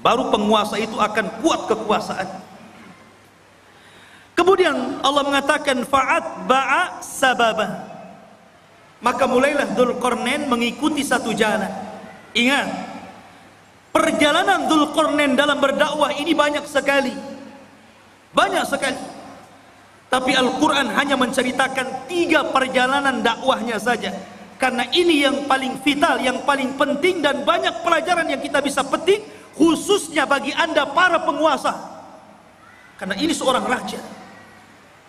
baru penguasa itu akan kuat kekuasaan. Kemudian Allah mengatakan fa'atba'a sababa, maka mulailah Dzulqarnain mengikuti satu jalan. Ingat, perjalanan Dzulqarnain dalam berdakwah ini banyak sekali. Tapi Al-Quran hanya menceritakan 3 perjalanan dakwahnya saja, karena ini yang paling vital, yang paling penting, dan banyak pelajaran yang kita bisa petik, khususnya bagi Anda para penguasa. Karena ini seorang raja.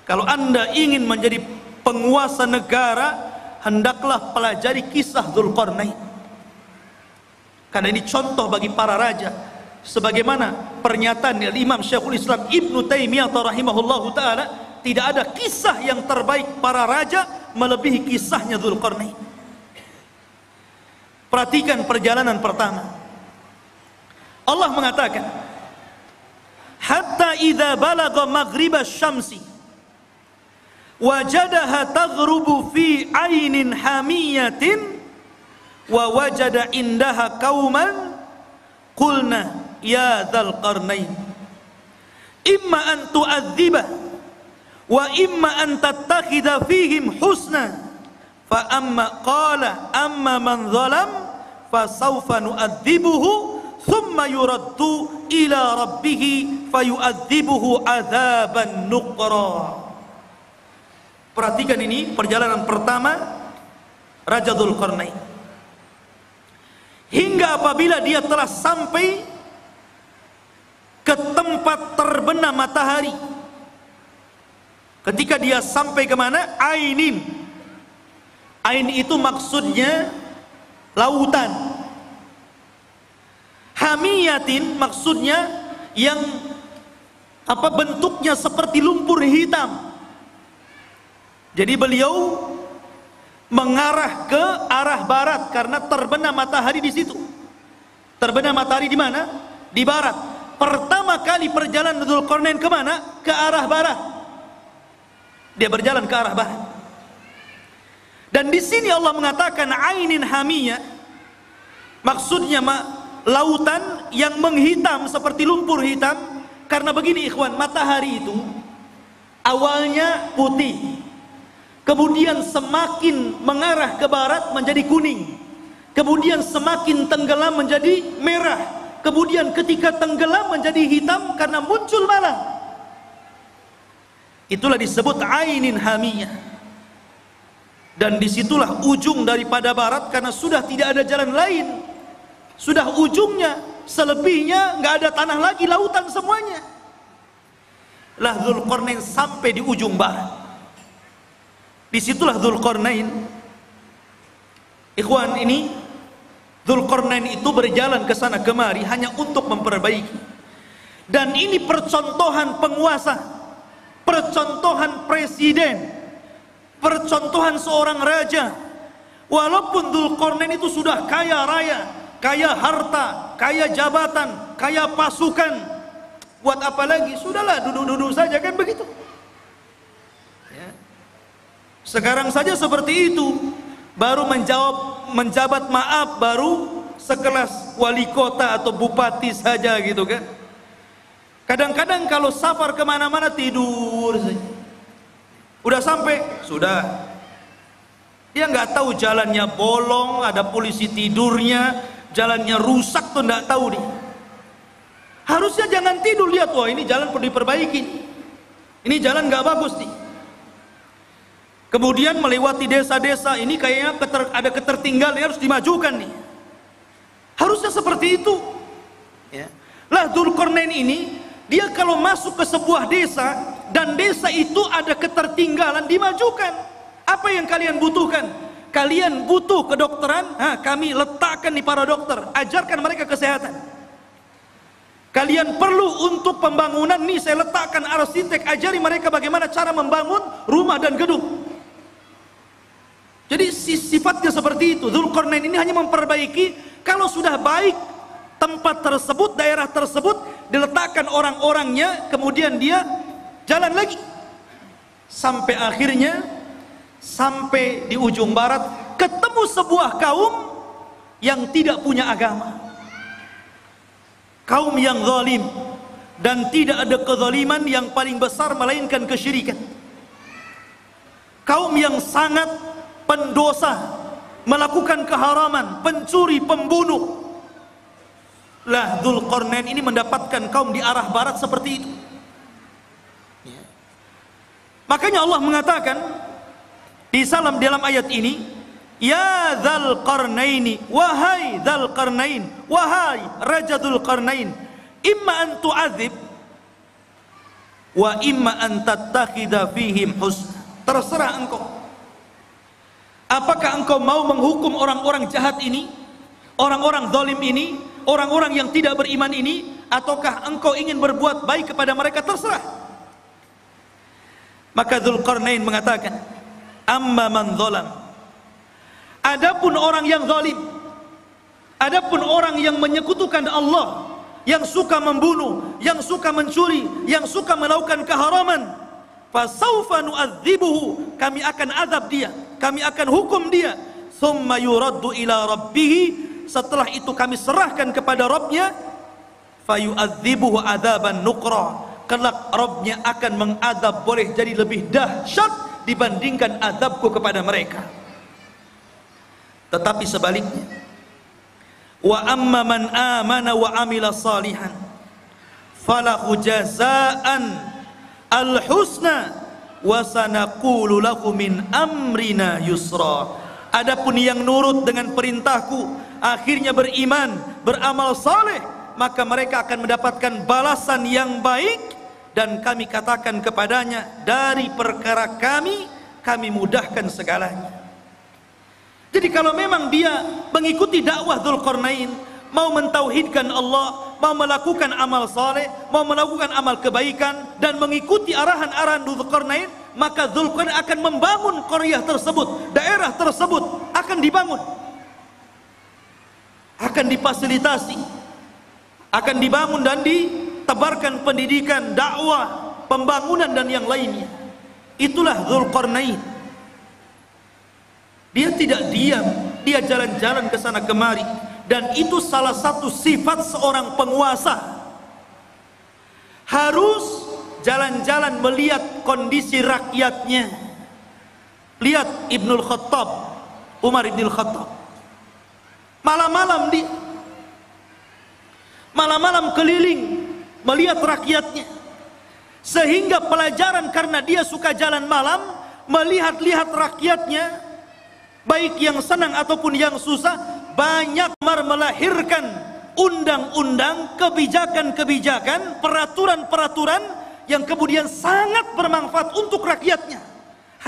Kalau Anda ingin menjadi penguasa negara, hendaklah pelajari kisah Dzulqarnain, karena ini contoh bagi para raja. Sebagaimana pernyataan Imam Syekhul Islam Ibnu Taimiyah rahimahullahu ta'ala, tidak ada kisah yang terbaik para raja melebihi kisahnya Dzulqarnain. Perhatikan perjalanan pertama. Allah mengatakan, hatta idza balagha maghribasy syamsi wajadaha taghrubu fi ainin hamiyatin wa wajada indaha qauman qulna ya dzal qarnain imma an tu'adziba wa imma an tattakhidha fihim husna fa amma qala amma man zalam fa sawfa nu'adzibuhu thumma yuraddu ila rabbih fayu'adzibuhu adzaban nuqra. Perhatikan ini perjalanan pertama Raja Dzulqarnain, hingga apabila dia telah sampai ke tempat terbenam matahari. Ketika dia sampai ke mana? Ainin. Ain itu maksudnya lautan. Hamiyatin maksudnya yang bentuknya seperti lumpur hitam. Jadi beliau mengarah ke arah barat karena terbenam matahari di situ. Terbenam matahari di mana? Di barat. Pertama kali perjalanan Dzulqarnain ke mana? Ke arah barat. Dia berjalan ke arah barat. Dan di sini Allah mengatakan ainin hamiyah, maksudnya lautan yang menghitam seperti lumpur hitam. Karena begini ikhwan, matahari itu awalnya putih, kemudian semakin mengarah ke barat menjadi kuning, kemudian semakin tenggelam menjadi merah, kemudian ketika tenggelam menjadi hitam karena muncul malam. Itulah disebut ainin hamiyah. Dan disitulah ujung daripada barat, karena sudah tidak ada jalan lain, sudah ujungnya, selebihnya nggak ada tanah lagi, lautan semuanya. Lah Dzulqarnain sampai di ujung barat. Disitulah Dzulqarnain, ikhwan, ini Dzulqarnain itu berjalan ke sana kemari hanya untuk memperbaiki. Dan ini percontohan penguasa, percontohan presiden, percontohan seorang raja. Walaupun Dzulqarnain itu sudah kaya raya, kaya harta, kaya jabatan, kaya pasukan, buat apa lagi? Sudahlah, duduk-duduk saja, kan begitu. Sekarang saja seperti itu, baru menjabat maaf, baru sekelas wali kota atau bupati saja gitu kan. Kadang-kadang kalau safar kemana-mana tidur saja. Udah sampai, sudah. Dia nggak tahu jalannya bolong, ada polisi tidurnya, jalannya rusak tuh nggak tahu dia. Harusnya jangan tidur, lihat, wah ini jalan perlu diperbaiki, ini jalan nggak bagus nih. Kemudian melewati desa-desa, ini kayaknya ada ketertinggalan, harus dimajukan nih. Harusnya seperti itu. Ya. Lah Dzulqarnain ini, dia kalau masuk ke sebuah desa dan desa itu ada ketertinggalan, dimajukan. Apa yang kalian butuhkan? Kalian butuh kedokteran? Kami letakkan di para dokter, ajarkan mereka kesehatan. Kalian perlu untuk pembangunan, nih saya letakkan arsitek, ajari mereka bagaimana cara membangun rumah dan gedung. Jadi sifatnya seperti itu. Dzulqarnain ini hanya memperbaiki. Kalau sudah baik tempat tersebut, daerah tersebut, diletakkan orang-orangnya, kemudian dia jalan lagi sampai akhirnya sampai di ujung barat ketemu sebuah kaum yang tidak punya agama, kaum yang zalim, dan tidak ada kezaliman yang paling besar melainkan kesyirikan, kaum yang sangat pendosa, melakukan keharaman, pencuri, pembunuh. Lah Dzulqarnain ini mendapatkan kaum di arah barat seperti itu. Makanya Allah mengatakan di dalam ayat ini, ya Dzulqarnaini, wahai Dzulqarnain, wahai Raja Dzulqarnain, imma an tu'adzib wa imma an tattakhidha fihim husna. Terserah engkau. Apakah engkau mau menghukum orang-orang jahat ini, orang-orang zalim ini, orang-orang yang tidak beriman ini, ataukah engkau ingin berbuat baik kepada mereka? Terserah. Maka Dzulqarnain mengatakan, amma man zalam, adapun orang yang zalim, adapun orang yang menyekutukan Allah, yang suka membunuh, yang suka mencuri, yang suka melakukan keharaman, fasawfa nu'adzibuhu, kami akan azab dia, kami akan hukum dia, thumma yuraddu ila rabbih, setelah itu kami serahkan kepada Rabbnya, fayu'adzibuhu adzaban nukra, kelak Rabbnya akan mengadab boleh jadi lebih dahsyat dibandingkan azabku kepada mereka. Tetapi sebaliknya, wa amma man amana wa amila salihan falahu jazaan al-husna wa sanaqulu lahu min amrina yusra. Adapun yang nurut dengan perintahku, akhirnya beriman, beramal saleh, maka mereka akan mendapatkan balasan yang baik, dan kami katakan kepadanya, dari perkara kami mudahkan segalanya. Jadi kalau memang dia mengikuti dakwah Dzulqarnain, mau mentauhidkan Allah, mau melakukan amal saleh, mau melakukan amal kebaikan, dan mengikuti arahan-arahan Dzulqarnain, maka Dzulqarnain akan membangun qaryah tersebut, daerah tersebut akan dibangun, akan difasilitasi, akan dibangun dan ditebarkan pendidikan, dakwah, pembangunan dan yang lainnya. Itulah Dzulqarnain. Dia tidak diam, dia jalan-jalan ke sana kemari, dan itu salah satu sifat seorang penguasa. Harus jalan-jalan melihat kondisi rakyatnya. Lihat Ibnul Khattab, Umar Ibnul Khattab, malam-malam dia malam-malam keliling melihat rakyatnya, sehingga pelajaran karena dia suka jalan malam, melihat-lihat rakyatnya, baik yang senang ataupun yang susah, banyak melahirkan undang-undang, kebijakan-kebijakan, peraturan-peraturan yang kemudian sangat bermanfaat untuk rakyatnya,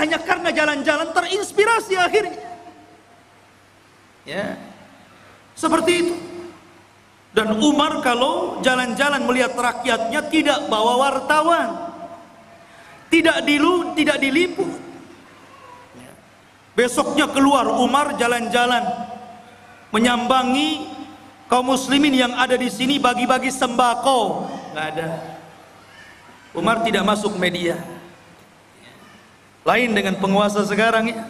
hanya karena jalan-jalan terinspirasi akhirnya. Ya, seperti itu. Dan Umar kalau jalan-jalan melihat rakyatnya tidak bawa wartawan, tidak diliput. Besoknya keluar Umar jalan-jalan menyambangi kaum muslimin yang ada di sini, bagi-bagi sembako. Nggak ada. Umar tidak masuk media. Lain dengan penguasa sekarang ya.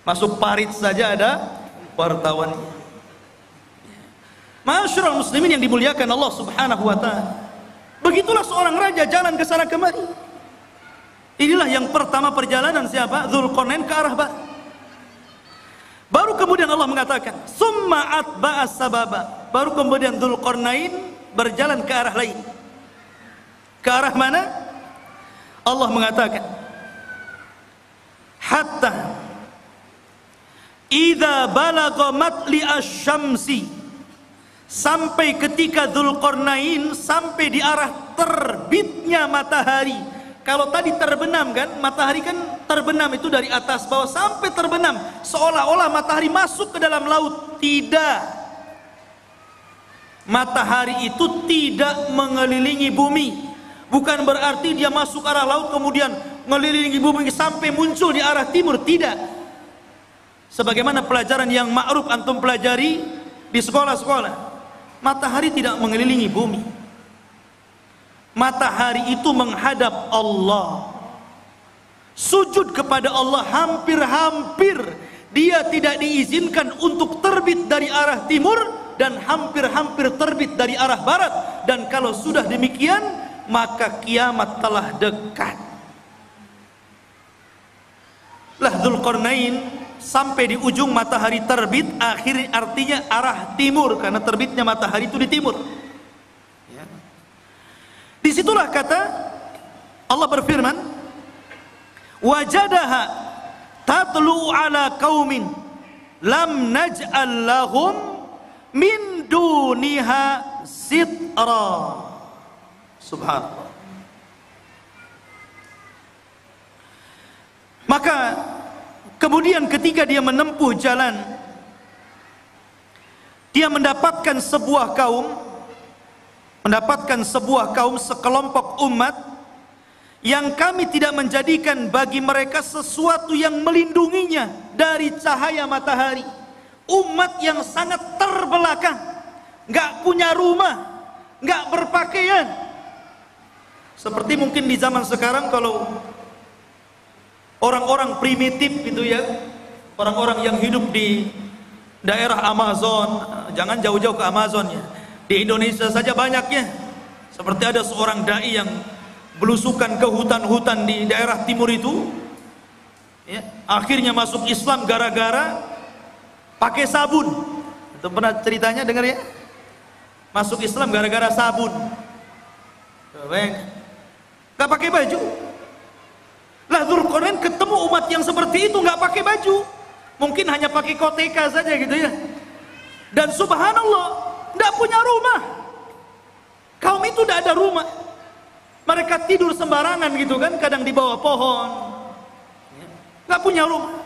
Masuk parit saja ada wartawannya. Ma'asyiral muslimin yang dimuliakan Allah Subhanahu wa taala. Begitulah seorang raja jalan ke sana kemari. Inilah yang pertama perjalanan siapa? Dzulqarnain ke arah barat. Baru kemudian Allah mengatakan, summa atba'a sababa. Baru kemudian Dzulqarnain berjalan ke arah lain. Ke arah mana? Allah mengatakan, hatta idza balagha matli asy-syamsi, sampai ketika Dzulqarnain sampai di arah terbitnya matahari. Kalau tadi terbenam kan, matahari kan terbenam itu dari atas bawah sampai terbenam, seolah-olah matahari masuk ke dalam laut. Tidak. Matahari itu tidak mengelilingi bumi. Bukan berarti dia masuk arah laut kemudian mengelilingi bumi sampai muncul di arah timur. Tidak. Sebagaimana pelajaran yang ma'ruf antum pelajari di sekolah-sekolah, matahari tidak mengelilingi bumi. Matahari itu menghadap Allah, sujud kepada Allah. Hampir-hampir dia tidak diizinkan untuk terbit dari arah timur, dan hampir-hampir terbit dari arah barat. Dan kalau sudah demikian, maka kiamat telah dekat. Lah Dzulqarnain sampai di ujung matahari terbit, akhirnya artinya arah timur, karena terbitnya matahari itu di timur. Disitulah kata Allah berfirman, wajadaha tatlu ala qaumin lam naj'al lahum min duniha sitra. Subhanallah. Maka kemudian ketika dia menempuh jalan, dia mendapatkan sebuah kaum, sekelompok umat yang kami tidak menjadikan bagi mereka sesuatu yang melindunginya dari cahaya matahari. Umat yang sangat terbelakang, nggak punya rumah, nggak berpakaian. Seperti mungkin di zaman sekarang kalau orang-orang primitif gitu ya, orang-orang yang hidup di daerah Amazon, jangan jauh-jauh ke Amazon ya, di Indonesia saja banyaknya. Seperti ada seorang dai yang belusukan ke hutan-hutan di daerah timur itu ya, akhirnya masuk Islam gara-gara pakai sabun. Itu pernah ceritanya dengar ya? Masuk Islam gara-gara sabun. Gak pakai baju. Lah Dzulqarnain ketemu umat yang seperti itu gak pakai baju, mungkin hanya pakai koteka saja gitu ya. Dan subhanallah, tidak punya rumah. Kaum itu tidak ada rumah. Mereka tidur sembarangan gitu kan, kadang di bawah pohon. Tidak punya rumah.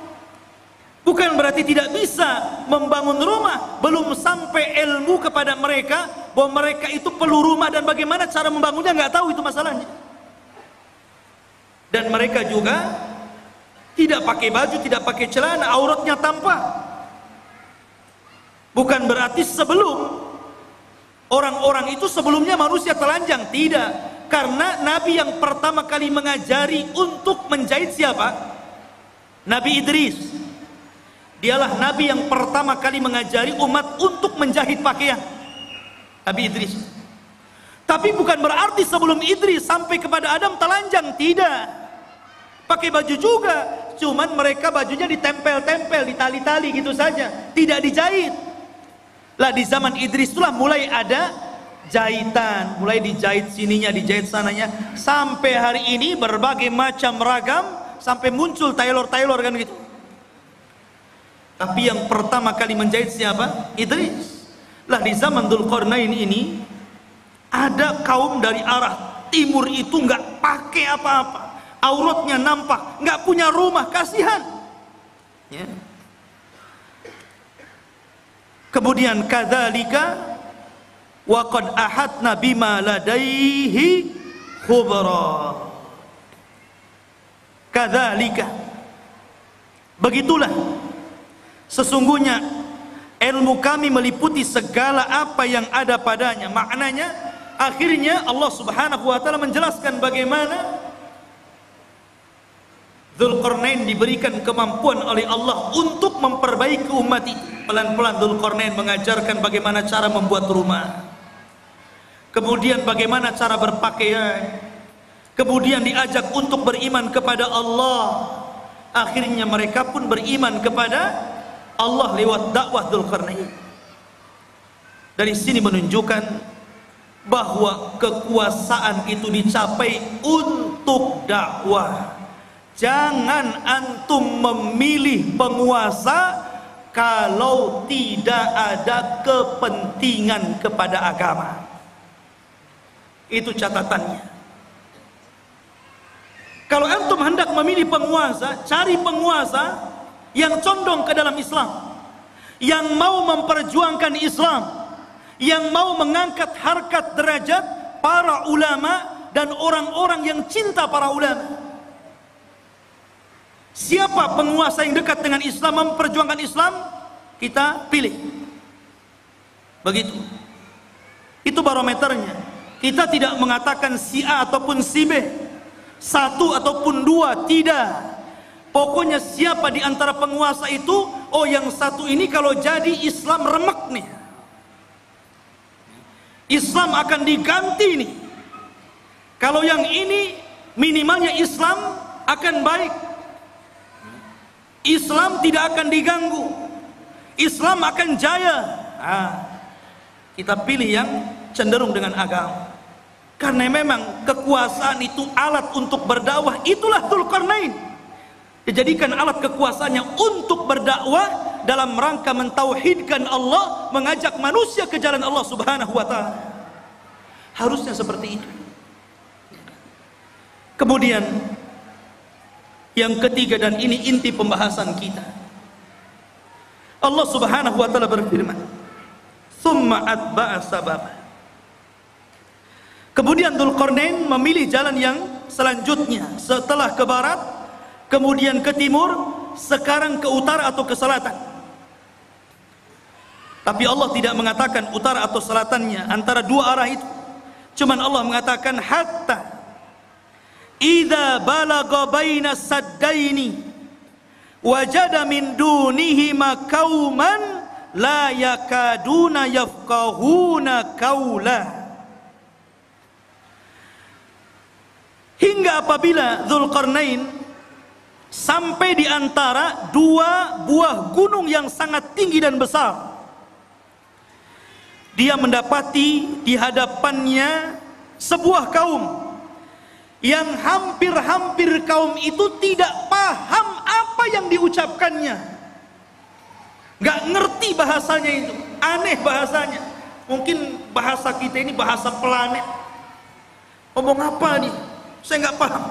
Bukan berarti tidak bisa membangun rumah. Belum sampai ilmu kepada mereka bahwa mereka itu perlu rumah, dan bagaimana cara membangunnya nggak tahu, itu masalahnya. Dan mereka juga tidak pakai baju, tidak pakai celana, auratnya tampak. Bukan berarti orang-orang itu sebelumnya manusia telanjang, tidak. Karena Nabi yang pertama kali mengajari untuk menjahit siapa? Nabi Idris. Dialah Nabi yang pertama kali mengajari umat untuk menjahit pakaian. Nabi Idris. Tapi bukan berarti sebelum Idris sampai kepada Adam telanjang, tidak. Pakai baju juga, cuman mereka bajunya ditempel-tempel, ditali-tali gitu saja, tidak dijahit. Lah di zaman Idris itulah mulai ada jahitan, mulai dijahit sininya, dijahit sananya, sampai hari ini berbagai macam ragam, sampai muncul tailor-tailor kan gitu. Tapi yang pertama kali menjahit siapa? Idris. Lah di zaman Dzulqarnain ini ada kaum dari arah timur itu nggak pakai apa-apa, auratnya nampak, nggak punya rumah, kasihan. Ya. Kemudian kadzalika wa qad ahadna bima ladaihi khubra. Kadzalika, begitulah sesungguhnya ilmu kami meliputi segala apa yang ada padanya. Maknanya akhirnya Allah Subhanahu wa taala menjelaskan bagaimana Dzulqarnain diberikan kemampuan oleh Allah untuk memperbaiki umat itu. Pelan-pelan Dzulqarnain mengajarkan bagaimana cara membuat rumah, kemudian bagaimana cara berpakaian, kemudian diajak untuk beriman kepada Allah. Akhirnya mereka pun beriman kepada Allah lewat dakwah Dzulqarnain. Dari sini menunjukkan bahwa kekuasaan itu dicapai untuk dakwah. Jangan antum memilih penguasa kalau tidak ada kepentingan kepada agama. Itu catatannya. Kalau antum hendak memilih penguasa, cari penguasa yang condong ke dalam Islam, yang mau memperjuangkan Islam, yang mau mengangkat harkat derajat para ulama dan orang-orang yang cinta para ulama. Siapa penguasa yang dekat dengan Islam, memperjuangkan Islam, kita pilih. Begitu. Itu barometernya. Kita tidak mengatakan si A ataupun si B, satu ataupun dua, tidak. Pokoknya siapa di antara penguasa itu, oh yang satu ini kalau jadi Islam remek nih, Islam akan diganti nih. Kalau yang ini minimalnya Islam akan baik, Islam tidak akan diganggu, Islam akan jaya. Kita pilih yang cenderung dengan agama. Karena memang kekuasaan itu alat untuk berdakwah. Itulah Dzulqarnain, dijadikan alat kekuasaannya untuk berdakwah dalam rangka mentauhidkan Allah, mengajak manusia ke jalan Allah Subhanahu wa ta'ala. Harusnya seperti itu. Kemudian yang ketiga, dan ini inti pembahasan kita, Allah Subhanahu wa ta'ala berfirman, "Tsumma atba'a sababa." Kemudian Dzulqarnain memilih jalan yang selanjutnya. Setelah ke barat, kemudian ke timur, sekarang ke utara atau ke selatan. Tapi Allah tidak mengatakan utara atau selatannya, antara dua arah itu. Cuman Allah mengatakan hatta idza balagha baina saddaini wajada min dunihima qauman la yakaduna yafqahuna qaula. Hingga apabila Dzulqarnain sampai di antara dua buah gunung yang sangat tinggi dan besar, dia mendapati di hadapannya sebuah kaum yang hampir-hampir kaum itu tidak paham apa yang diucapkannya, nggak ngerti bahasanya itu, aneh bahasanya. Mungkin bahasa kita ini bahasa planet, ngomong apa nih, saya nggak paham.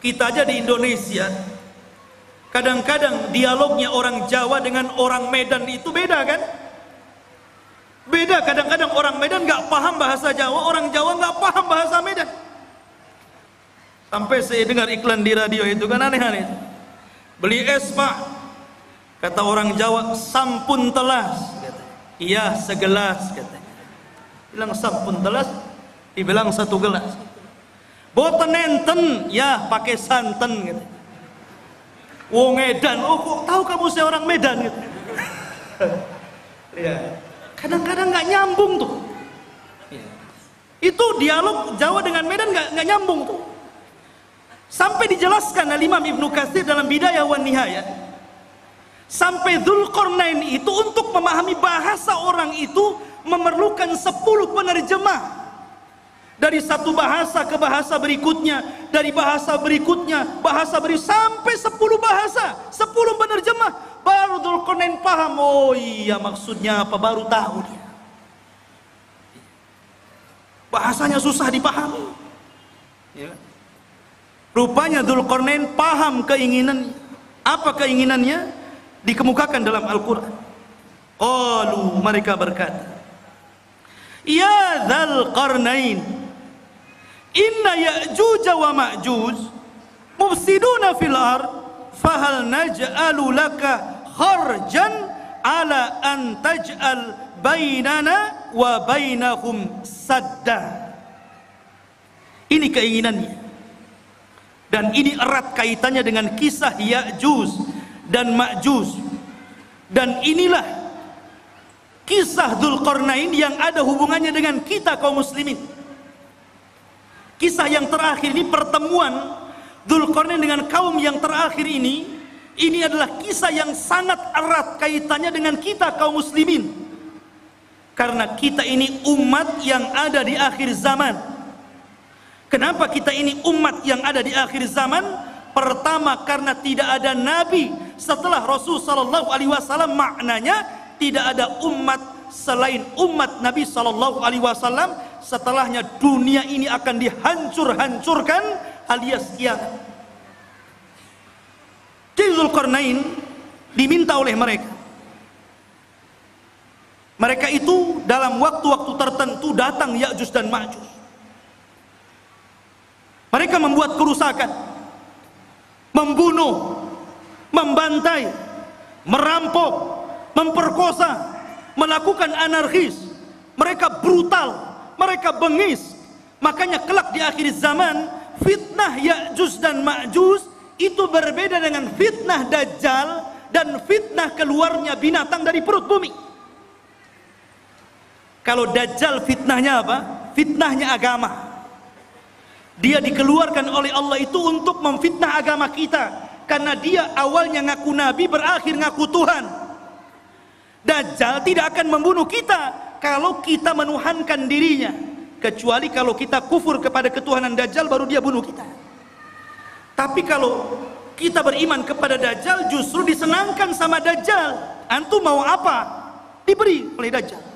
Kita aja di Indonesia, kadang-kadang dialognya orang Jawa dengan orang Medan itu beda kan? Beda, kadang-kadang orang Medan nggak paham bahasa Jawa, orang Jawa nggak paham bahasa Medan. Sampai saya dengar iklan di radio itu kan aneh-aneh. Beli es pak, kata orang Jawa, sampun telas. Iya segelas katanya. Bilang sampun telas, dibilang satu gelas. Boten enten, ya pakai santen gitu. Wong Medan, oh kok tahu kamu saya orang Medan gitu. Ya, kadang-kadang nggak nyambung tuh. Itu dialog Jawa dengan Medan nggak nyambung tuh. Sampai dijelaskan oleh Imam Ibnu Katsir dalam Bidayah wan Nihayah, sampai Dzulqarnain itu untuk memahami bahasa orang itu memerlukan 10 penerjemah. Dari satu bahasa ke bahasa berikutnya, dari bahasa berikutnya, sampai 10 bahasa, 10 penerjemah. Baru Dzulqarnain paham, oh iya maksudnya apa, baru tahu dia. Bahasanya susah dipahami. Ya. Rupanya Dzulqarnain paham keinginannya. Apa keinginannya? Dikemukakan dalam Al-Quran. Qalu, mereka berkata, ya Dzulqarnain, inna Ya'juj wa Ma'juj mufsiduna fil ard, fahal naj'alu laka kharjan ala an taj'al bainana wa bainahum sadda. Ini keinginannya. Dan ini erat kaitannya dengan kisah Ya'juj dan Ma'juj. Dan inilah kisah Dzulqarnain yang ada hubungannya dengan kita kaum muslimin. Kisah yang terakhir ini, pertemuan Dzulqarnain dengan kaum yang terakhir ini adalah kisah yang sangat erat kaitannya dengan kita kaum muslimin. Karena kita ini umat yang ada di akhir zaman. Kenapa kita ini umat yang ada di akhir zaman? Pertama, karena tidak ada nabi setelah Rasul sallallahu alaihi wasallam. Maknanya tidak ada umat selain umat Nabi sallallahu alaihi wasallam. Setelahnya dunia ini akan dihancur-hancurkan alias kiamat. Jadi Dzulqarnain diminta oleh mereka itu dalam waktu-waktu tertentu datang Ya'juj dan Ma'juj. Mereka membuat kerusakan. membunuh, membantai, merampok, memperkosa, melakukan anarkis. Mereka brutal, mereka bengis. Makanya kelak di akhir zaman, fitnah Ya'juj dan Ma'juj itu berbeda dengan fitnah Dajjal dan fitnah keluarnya binatang dari perut bumi. Kalau Dajjal fitnahnya apa? Fitnahnya agama. Dia dikeluarkan oleh Allah itu untuk memfitnah agama kita, karena dia awalnya ngaku nabi, berakhir ngaku Tuhan. Dajjal tidak akan membunuh kita kalau kita menuhankan dirinya, kecuali kalau kita kufur kepada ketuhanan Dajjal, baru dia bunuh kita. Tapi kalau kita beriman kepada Dajjal, justru disenangkan sama Dajjal. Antum mau apa? Diberi oleh Dajjal.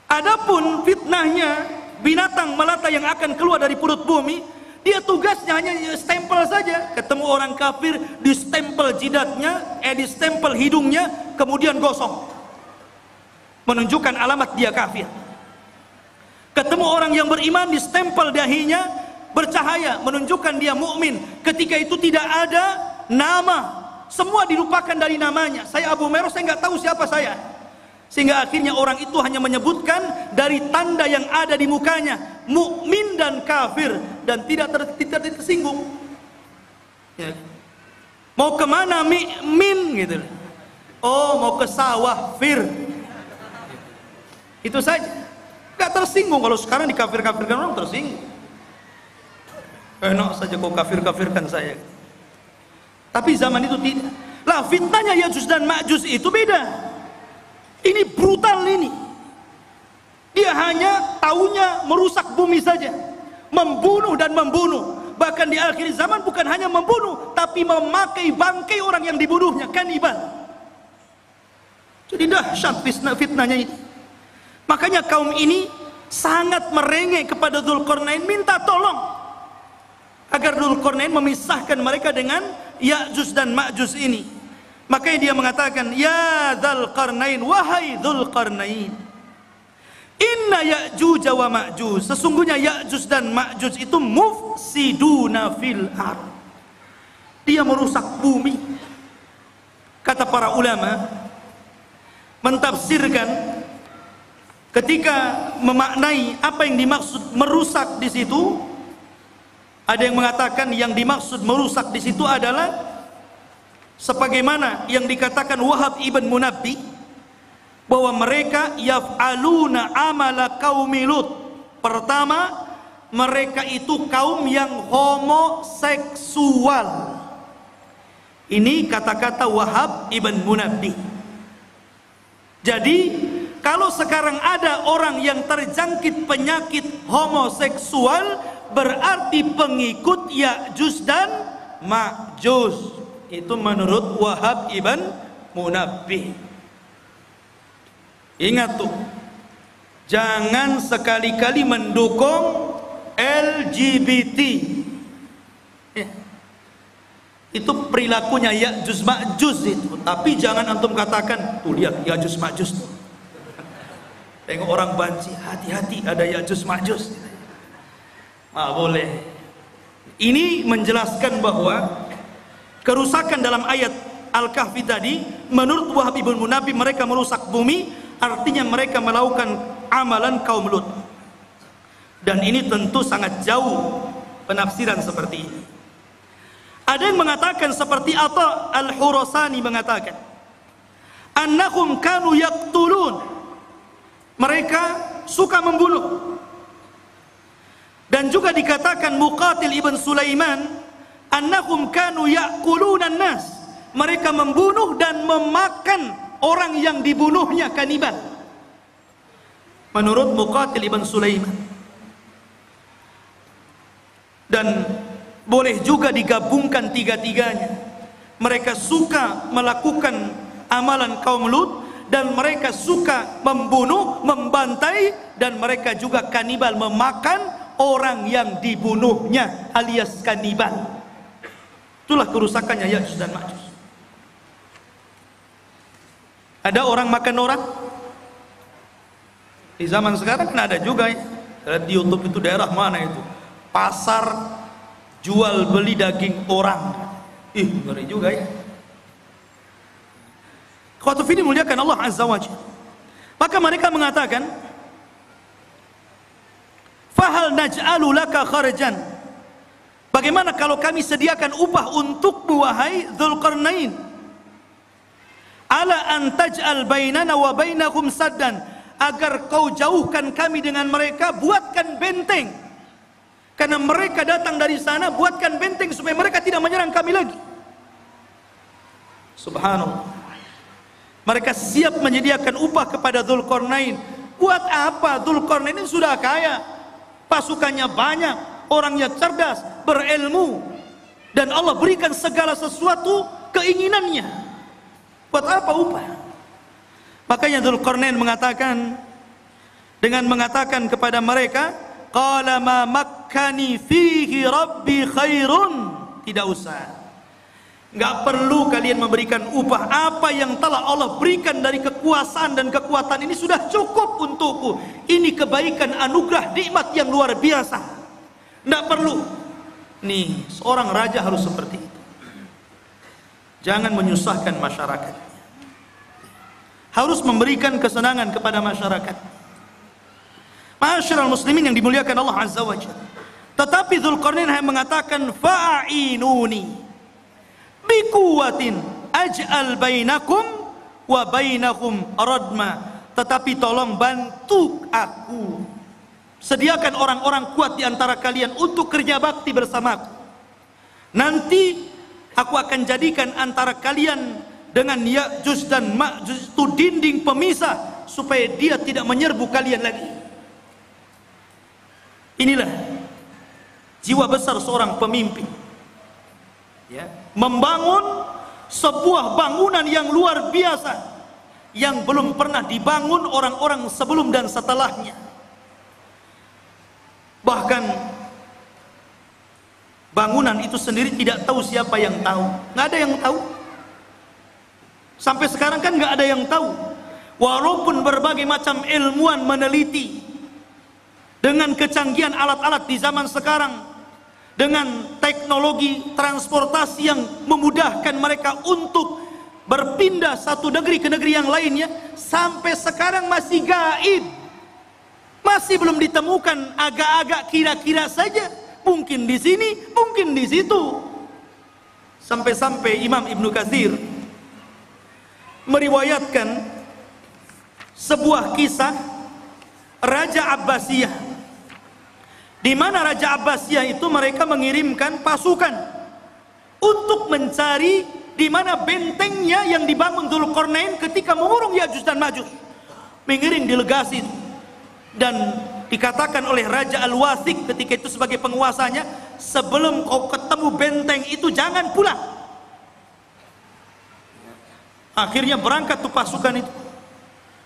Adapun fitnahnya binatang melata yang akan keluar dari perut bumi, dia tugasnya hanya stempel saja. Ketemu orang kafir, distempel jidatnya, distempel hidungnya, kemudian gosong, menunjukkan alamat dia kafir. Ketemu orang yang beriman, distempel dahinya, bercahaya, menunjukkan dia mukmin. Ketika itu tidak ada nama, semua dilupakan dari namanya. Saya Abu Meros, saya nggak tahu siapa saya. Sehingga akhirnya orang itu hanya menyebutkan dari tanda yang ada di mukanya, mukmin dan kafir, dan tidak tersinggung. Ya. Mau kemana min gitu? Oh, mau ke sawah fir. Itu saja. Gak tersinggung. Kalau sekarang dikafir-kafirkan orang tersinggung. Enak saja kau kafir-kafirkan saya. Tapi zaman itu tidak. Lah fitnahnya Ya'juj dan Ma'juj itu beda. Ini brutal ini. Dia hanya taunya merusak bumi saja, membunuh dan membunuh. Bahkan di akhir zaman bukan hanya membunuh, tapi memakai bangkai orang yang dibunuhnya, kanibal. Jadi dahsyat fitnahnya ini. Makanya kaum ini sangat merengek kepada Dzulqarnain, minta tolong agar Dzulqarnain memisahkan mereka dengan Ya'juj dan Ma'juj ini. Makanya dia mengatakan, ya Dzulqarnain, wahai Dzulqarnain, inna Ya'juj wa Ma'juj, sesungguhnya Ya'juj dan Ma'juj itu mufsiduna fil ard, dia merusak bumi. Kata para ulama mentafsirkan ketika memaknai apa yang dimaksud merusak di situ, ada yang mengatakan yang dimaksud merusak di situ adalah sebagaimana yang dikatakan Wahab ibn Munabbi, bahwa mereka yaf'aluna amala qaumi Lut. Pertama, mereka itu kaum yang homoseksual. Ini kata-kata Wahab ibn Munabbi. Jadi kalau sekarang ada orang yang terjangkit penyakit homoseksual, berarti pengikut Ya'juj dan Ma'juj. Itu menurut Wahab ibn Munabbi. Ingat tuh, jangan sekali-kali mendukung LGBT. Itu perilakunya Ya'juj Ma'juj itu. Tapi jangan antum katakan, tuh lihat Ya'juj Ma'juj tuh. Tengok orang banci, hati-hati ada Ya'juj Ma'juj. Boleh. Ini menjelaskan bahwa kerusakan dalam ayat Al-Kahfi tadi, menurut Wahab ibn Munabbi, mereka merusak bumi, artinya mereka melakukan amalan kaum Lut. Dan ini tentu sangat jauh penafsiran seperti ini. Ada yang mengatakan seperti Atha Al-Khurasani mengatakan, annahum kanu yaqtulun, mereka suka membunuh. Dan juga dikatakan Muqatil ibn Sulaiman, annahum kanu ya'kuluna nas, mereka membunuh dan memakan orang yang dibunuhnya, kanibal. Menurut Muqatil ibn Sulaiman. Dan boleh juga digabungkan tiga-tiganya. Mereka suka melakukan amalan kaum Lut, dan mereka suka membunuh, membantai, dan mereka juga kanibal, memakan orang yang dibunuhnya, alias kanibal. Itulah kerusakannya Ya'juj dan Ma'juj. Ada orang makan orang di zaman sekarang, kan ada juga ya. Di YouTube itu daerah mana itu, pasar jual beli daging orang. Ngeri juga ya. Khawatu fini muliakan Allah Azza wa Jalla. Maka mereka mengatakan, fahal naj'alu laka kharjan, bagaimana kalau kami sediakan upah untukmu wahai Dzulqarnain, ala an taj'al bainana wa bainahum saddan, agar kau jauhkan kami dengan mereka, buatkan benteng, karena mereka datang dari sana, buatkan benteng supaya mereka tidak menyerang kami lagi. Subhanallah. Mereka siap menyediakan upah kepada Dzulqarnain. Buat apa? Dzulqarnain ini sudah kaya, pasukannya banyak, orangnya cerdas, berilmu, dan Allah berikan segala sesuatu keinginannya. Buat apa upah? Makanya Dzulqarnain mengatakan, dengan mengatakan kepada mereka, qala ma makkani fihi rabbi khairun, tidak usah, nggak perlu kalian memberikan upah. Apa yang telah Allah berikan dari kekuasaan dan kekuatan ini sudah cukup untukku. Ini kebaikan, anugerah, nikmat yang luar biasa. Nggak perlu. Nih, seorang raja harus seperti itu. Jangan menyusahkan masyarakat. Harus memberikan kesenangan kepada masyarakat. Ma'asyiral muslimin yang dimuliakan Allah Azza wa Jalla. Tetapi Dzulqarnain hanya mengatakan, fa'inuni bikuwatin aj'al bainakum wa bainahum radma, tetapi tolong bantu aku, sediakan orang-orang kuat di antara kalian untuk kerja bakti bersamaku. Nanti aku akan jadikan antara kalian dengan Ya'juj dan Ma'juj itu dinding pemisah, supaya dia tidak menyerbu kalian lagi. Inilah jiwa besar seorang pemimpin, ya, membangun sebuah bangunan yang luar biasa yang belum pernah dibangun orang-orang sebelum dan setelahnya. Bahkan bangunan itu sendiri tidak tahu siapa yang tahu, nggak ada yang tahu. Sampai sekarang kan nggak ada yang tahu, walaupun berbagai macam ilmuwan meneliti dengan kecanggihan alat-alat di zaman sekarang, dengan teknologi transportasi yang memudahkan mereka untuk berpindah satu negeri ke negeri yang lainnya, sampai sekarang masih gaib, masih belum ditemukan, agak-agak kira-kira saja, mungkin di sini, mungkin di situ. Sampai-sampai Imam Ibnu Katsir meriwayatkan sebuah kisah Raja Abbasiyah, di mana Raja Abbasiyah itu mereka mengirimkan pasukan untuk mencari di mana bentengnya yang dibangun Dzulqarnain ketika mengurung Ya'juj dan Ma'juj. Mengirim delegasi, dan dikatakan oleh Raja Al-Wathiq ketika itu sebagai penguasanya, sebelum kau ketemu benteng itu jangan pulang. Akhirnya berangkat tuh pasukan itu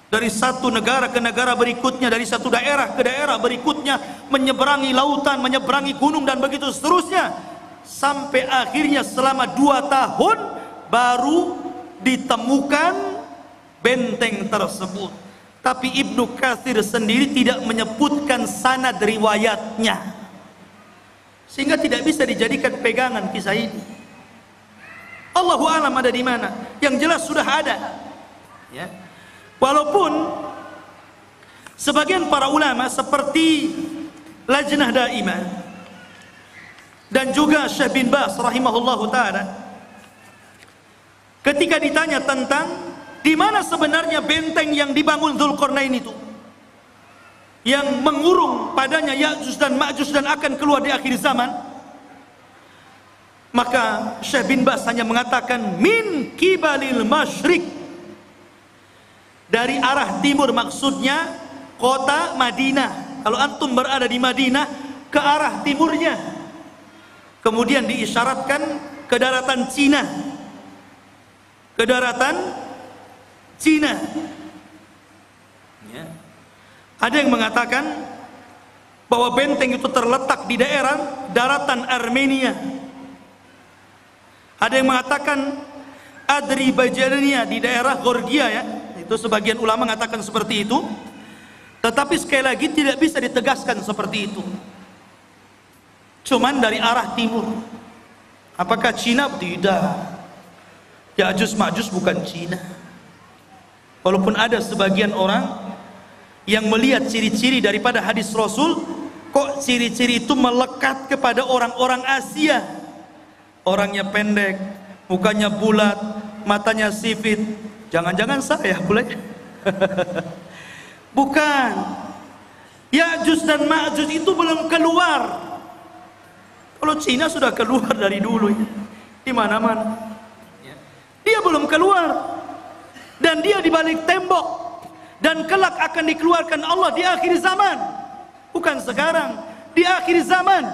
dari satu negara ke negara berikutnya, dari satu daerah ke daerah berikutnya, menyeberangi lautan, menyeberangi gunung, dan begitu seterusnya, sampai akhirnya selama 2 tahun baru ditemukan benteng tersebut. Tapi Ibnu Katsir sendiri tidak menyebutkan sanad riwayatnya, sehingga tidak bisa dijadikan pegangan kisah ini. Allahu a'lam ada di mana. Yang jelas sudah ada, ya. Walaupun sebagian para ulama seperti Lajnah Daimah dan juga Syekh bin Baz rahimahullahu taala, ketika ditanya tentang di mana sebenarnya benteng yang dibangun Dzulqarnain itu, yang mengurung padanya Ya'juj dan Ma'juj dan akan keluar di akhir zaman, maka Syekh bin Baz hanya mengatakan min kibalil masyriq, dari arah timur, maksudnya kota Madinah. Kalau antum berada di Madinah, ke arah timurnya. Kemudian diisyaratkan ke daratan Cina, ke daratan Cina, ya. Ada yang mengatakan bahwa benteng itu terletak di daerah daratan Armenia. Ada yang mengatakan Adribajania, di daerah Georgia, ya. Itu sebagian ulama mengatakan seperti itu. Tetapi sekali lagi tidak bisa ditegaskan seperti itu. cuman dari arah timur. Apakah Cina? Tidak. Ya'juj Ma'juj bukan Cina. Walaupun ada sebagian orang yang melihat ciri-ciri daripada hadis Rasul, kok ciri-ciri itu melekat kepada orang-orang Asia. Orangnya pendek, mukanya bulat, matanya sipit. Jangan-jangan saya bulatnya. Bukan. Ya'juj dan Ma'juj itu belum keluar. Kalau Cina sudah keluar dari dulu ya, di mana-mana. Dia belum keluar, dan dia di balik tembok, dan kelak akan dikeluarkan Allah di akhir zaman. Bukan sekarang, di akhir zaman.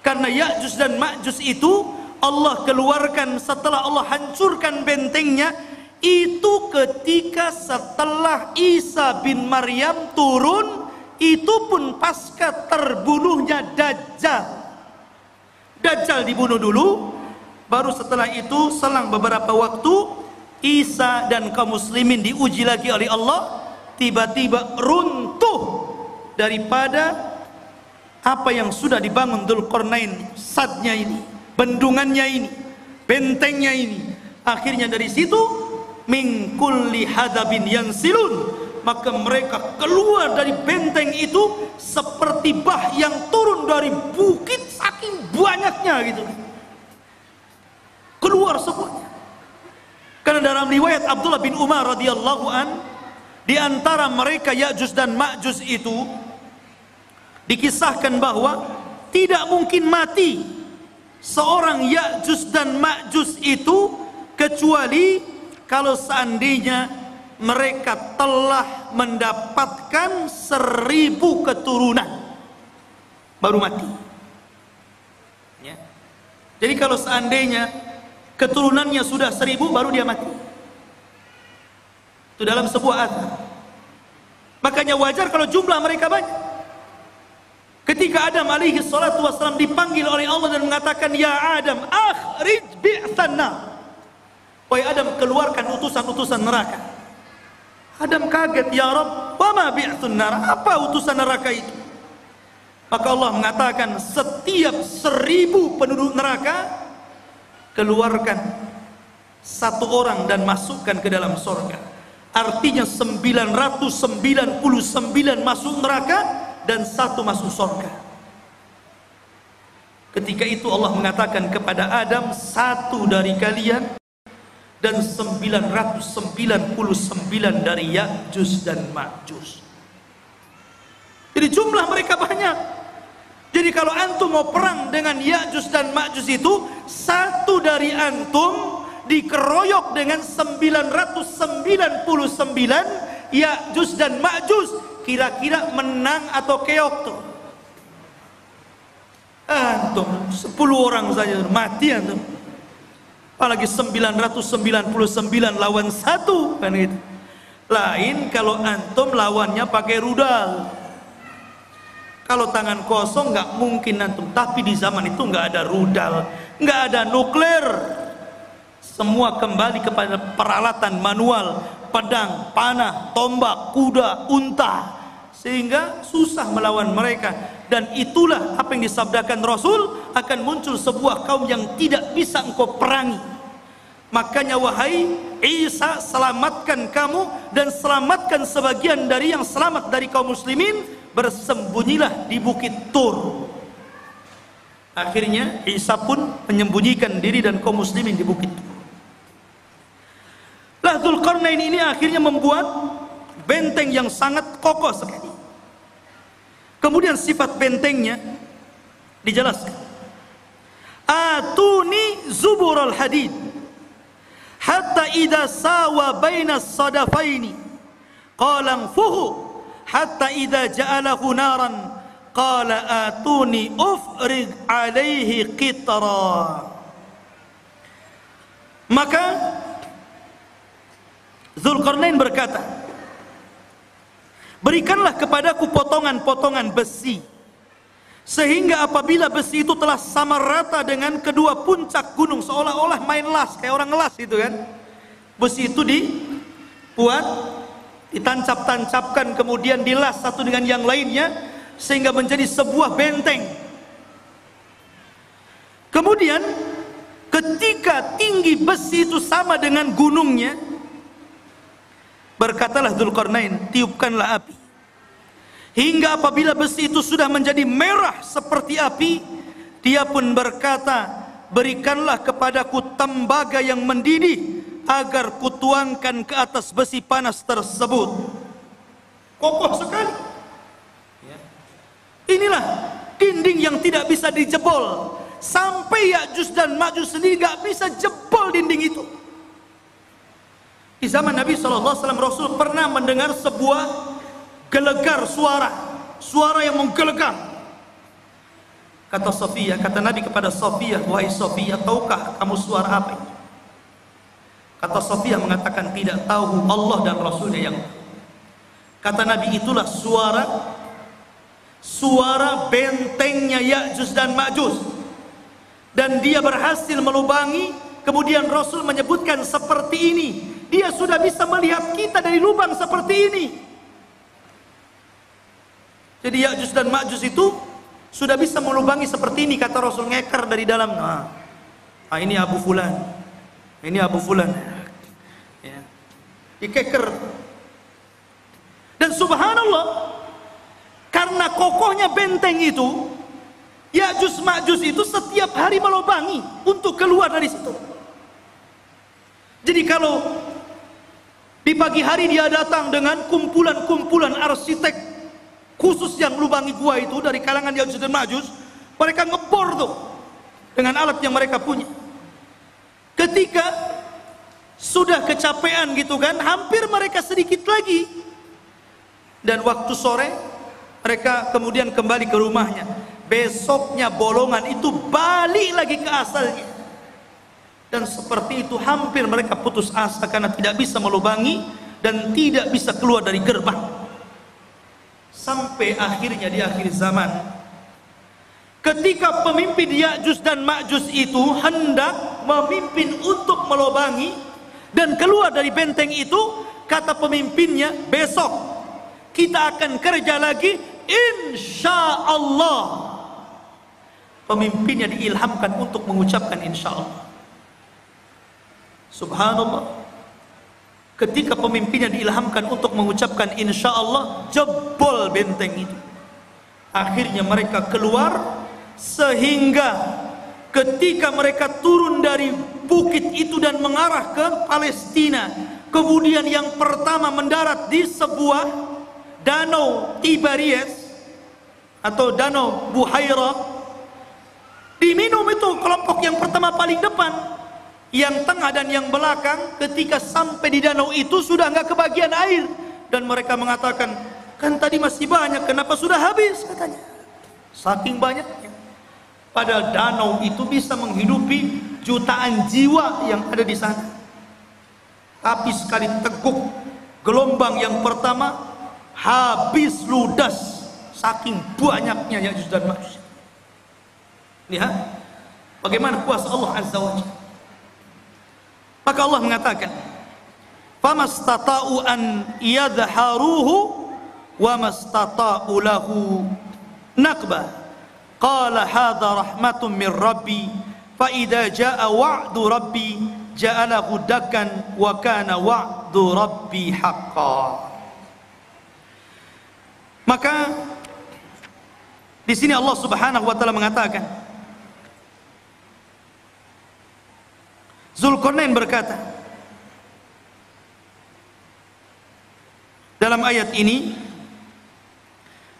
Karena Ya'juj dan Ma'juj itu Allah keluarkan setelah Allah hancurkan bentengnya, itu ketika setelah Isa bin Maryam turun, itu pun pasca terbunuhnya Dajjal. Dajjal dibunuh dulu, baru setelah itu selang beberapa waktu Isa dan kaum muslimin diuji lagi oleh Allah, tiba-tiba runtuh daripada apa yang sudah dibangun Dzulqarnain, sadnya ini, bendungannya ini, bentengnya ini. Akhirnya dari situ min kulli hadabin yansilun, maka mereka keluar dari benteng itu seperti bah yang turun dari bukit, saking banyaknya gitu. Keluar semuanya. Karena dalam riwayat Abdullah bin Umar radhiyallahu an, di antara mereka Ya'juj dan Ma'juj itu dikisahkan bahwa tidak mungkin mati seorang Ya'juj dan Ma'juj itu kecuali kalau seandainya mereka telah mendapatkan 1000 keturunan baru mati ya. Jadi kalau seandainya keturunannya sudah 1000 baru dia mati. Itu dalam sebuah athar. Makanya wajar kalau jumlah mereka banyak. Ketika Adam alaihi salatu wassalam dipanggil oleh Allah dan mengatakan, ya Adam, akhrij bi'thanna, wahai Adam, keluarkan utusan-utusan neraka. Adam kaget, ya Rabb, wa ma bi'thun nar, apa utusan neraka itu? Maka Allah mengatakan, setiap 1000 penduduk neraka keluarkan satu orang dan masukkan ke dalam surga. Artinya 999 masuk neraka dan 1 masuk surga. Ketika itu Allah mengatakan kepada Adam, 1 dari kalian dan 999 dari Ya'juj dan Ma'juj. Jadi jumlah mereka banyak. Jadi kalau antum mau perang dengan Ya'juj dan Ma'juj itu, 1 dari antum dikeroyok dengan 999 Ya'juj dan Ma'juj, kira-kira menang atau keok tuh? Antum 10 orang saja mati antum. Apalagi 999 lawan 1 kan gitu. Lain kalau antum lawannya pakai rudal. Kalau tangan kosong nggak mungkin antum. Tapi di zaman itu nggak ada rudal, nggak ada nuklir. Semua kembali kepada peralatan manual, pedang, panah, tombak, kuda, unta, sehingga susah melawan mereka. Dan itulah apa yang disabdakan Rasul, akan muncul sebuah kaum yang tidak bisa engkau perangi. Makanya wahai Isa, selamatkan kamu dan selamatkan sebagian dari yang selamat dari kaum muslimin, bersembunyilah di bukit Tur. Akhirnya Isa pun menyembunyikan diri dan kaum muslimin di bukit Tur. Dzulqarnain ini akhirnya membuat benteng yang sangat kokoh sekali. Kemudian sifat bentengnya dijelaskan. Atuni zubural hadid hatta idza sawa baina as-sadafaini qala anfuhu hatta idza ja'alahu naran qala atuni ufrig alaihi qitra. Maka Dzulqarnain berkata, berikanlah kepadaku potongan-potongan besi, sehingga apabila besi itu telah sama rata dengan kedua puncak gunung, seolah-olah main las, kayak orang las itu kan. Besi itu dibuat, ditancap-tancapkan, kemudian dilas satu dengan yang lainnya, sehingga menjadi sebuah benteng. Kemudian ketika tinggi besi itu sama dengan gunungnya, berkatalah Dzulqarnain, tiupkanlah api. Hingga apabila besi itu sudah menjadi merah seperti api, dia pun berkata, berikanlah kepadaku tembaga yang mendidih agar kutuangkan ke atas besi panas tersebut. Kokoh sekali. Inilah dinding yang tidak bisa dijebol. Sampai Ya'juj dan Ma'juj sendiri gak bisa jebol dinding itu. Di zaman Nabi SAW, Rasul pernah mendengar sebuah gelegar suara yang menggelegar. Kata Sofia, kata Nabi kepada Sofia, wahai Sofia, tahukah kamu suara apa itu? Kata Sofia mengatakan, tidak tahu, Allah dan Rasulnya yang tahu. Kata Nabi, itulah suara bentengnya Ya'juj dan Ma'juj. Dan dia berhasil melubangi. Kemudian Rasul menyebutkan seperti ini, dia sudah bisa melihat kita dari lubang seperti ini. Jadi Ya'juj dan Ma'juj itu sudah bisa melubangi seperti ini, kata Rasul, ngeker dari dalam. Ini Abu Fulan, ini Abu Fulan, ya. Dikeker. Dan subhanallah, karena kokohnya benteng itu, Ya'juj Ma'juj itu setiap hari melubangi untuk keluar dari situ. Jadi kalau di pagi hari dia datang dengan kumpulan-kumpulan arsitek khusus yang melubangi gua itu dari kalangan Ya'juj dan Ma'juj, mereka ngebor tuh dengan alat yang mereka punya. Ketika sudah kecapean gitu kan, hampir mereka sedikit lagi, dan waktu sore mereka kemudian kembali ke rumahnya. Besoknya bolongan itu balik lagi ke asalnya. Dan seperti itu hampir mereka putus asa karena tidak bisa melubangi dan tidak bisa keluar dari gerbang. Sampai akhirnya di akhir zaman, ketika pemimpin Ya'juj dan Ma'juj itu hendak memimpin untuk melubangi dan keluar dari benteng itu, kata pemimpinnya, besok kita akan kerja lagi, insya Allah. Pemimpinnya diilhamkan untuk mengucapkan insya Allah. Subhanallah, ketika pemimpinnya diilhamkan untuk mengucapkan insya Allah, jebol benteng itu. Akhirnya mereka keluar, sehingga ketika mereka turun dari bukit itu dan mengarah ke Palestina, kemudian yang pertama mendarat di sebuah danau Tiberias atau danau Buhairah. Diminum itu kelompok yang pertama paling depan, yang tengah dan yang belakang. Ketika sampai di danau itu sudah nggak kebagian air, dan mereka mengatakan, kan tadi masih banyak, kenapa sudah habis, katanya. Saking banyaknya. Padahal danau itu bisa menghidupi jutaan jiwa yang ada di sana. Tapi sekali teguk gelombang yang pertama, habis ludas saking banyaknya Ya'juj dan Ma'juj. Lihat bagaimana kuasa Allah Azza wa Jalla. Maka Allah mengatakan, famastata'u an yadharuhu wa mastata'u lahu naqba. Qala hadha rahmatun min rabbi fa idza jaa wa'du rabbi ja'alahu dakkan wa kana wa'du rabbi haqqan. Maka di sini Allah Subhanahu wa taala mengatakan, Dzulqarnain berkata dalam ayat ini,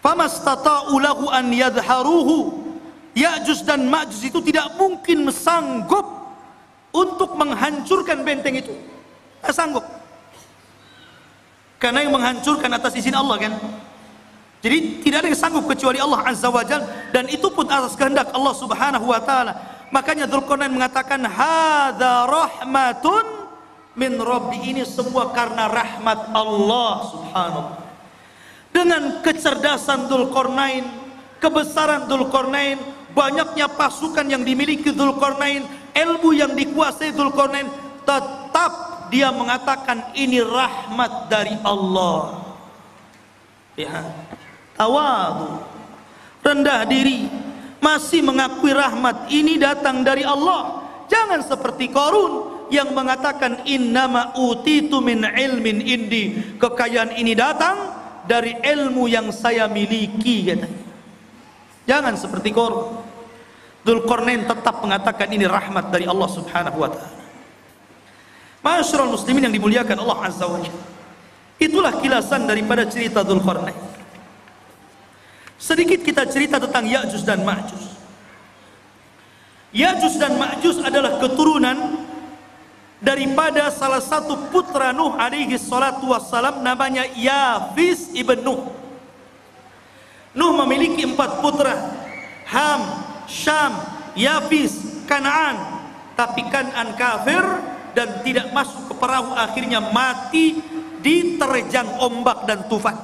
famastata'u lahu an yadharuhu. Ya'juj dan Ma'juj itu tidak mungkin sanggup untuk menghancurkan benteng itu. Tidak sanggup. Karena yang menghancurkan atas izin Allah kan. Jadi tidak ada yang sanggup kecuali Allah Azza wa Jalla, dan itu pun atas kehendak Allah Subhanahu wa taala. Makanya Dzulqarnain mengatakan, hadza rahmatun min rabbi, ini semua karena rahmat Allah Subhanahu. Dengan kecerdasan Dzulqarnain, kebesaran Dzulqarnain, banyaknya pasukan yang dimiliki Dzulqarnain, ilmu yang dikuasai Dzulqarnain, tetap dia mengatakan ini rahmat dari Allah. Ya, tawadu, rendah diri, masih mengakui rahmat ini datang dari Allah. Jangan seperti Qarun yang mengatakan innama utitu min ilmin indi, kekayaan ini datang dari ilmu yang saya miliki, katanya. Jangan seperti Qarun. Dzulqarnain tetap mengatakan ini rahmat dari Allah Subhanahu wa taala. Ma'asyiral muslimin yang dimuliakan Allah Azza wa Jalla. Itulah kilasan daripada cerita Dzulqarnain. Sedikit kita cerita tentang Ya'juj dan Ma'juj. Ya'juj dan Ma'juj adalah keturunan daripada salah satu putra Nuh alaihi salatu wassalam, namanya Yafis ibn Nuh. Nuh memiliki 4 putra, Ham, Syam, Yafis, Kan'an. Tapi Kan'an kafir dan tidak masuk ke perahu, akhirnya mati diterjang ombak dan tufan.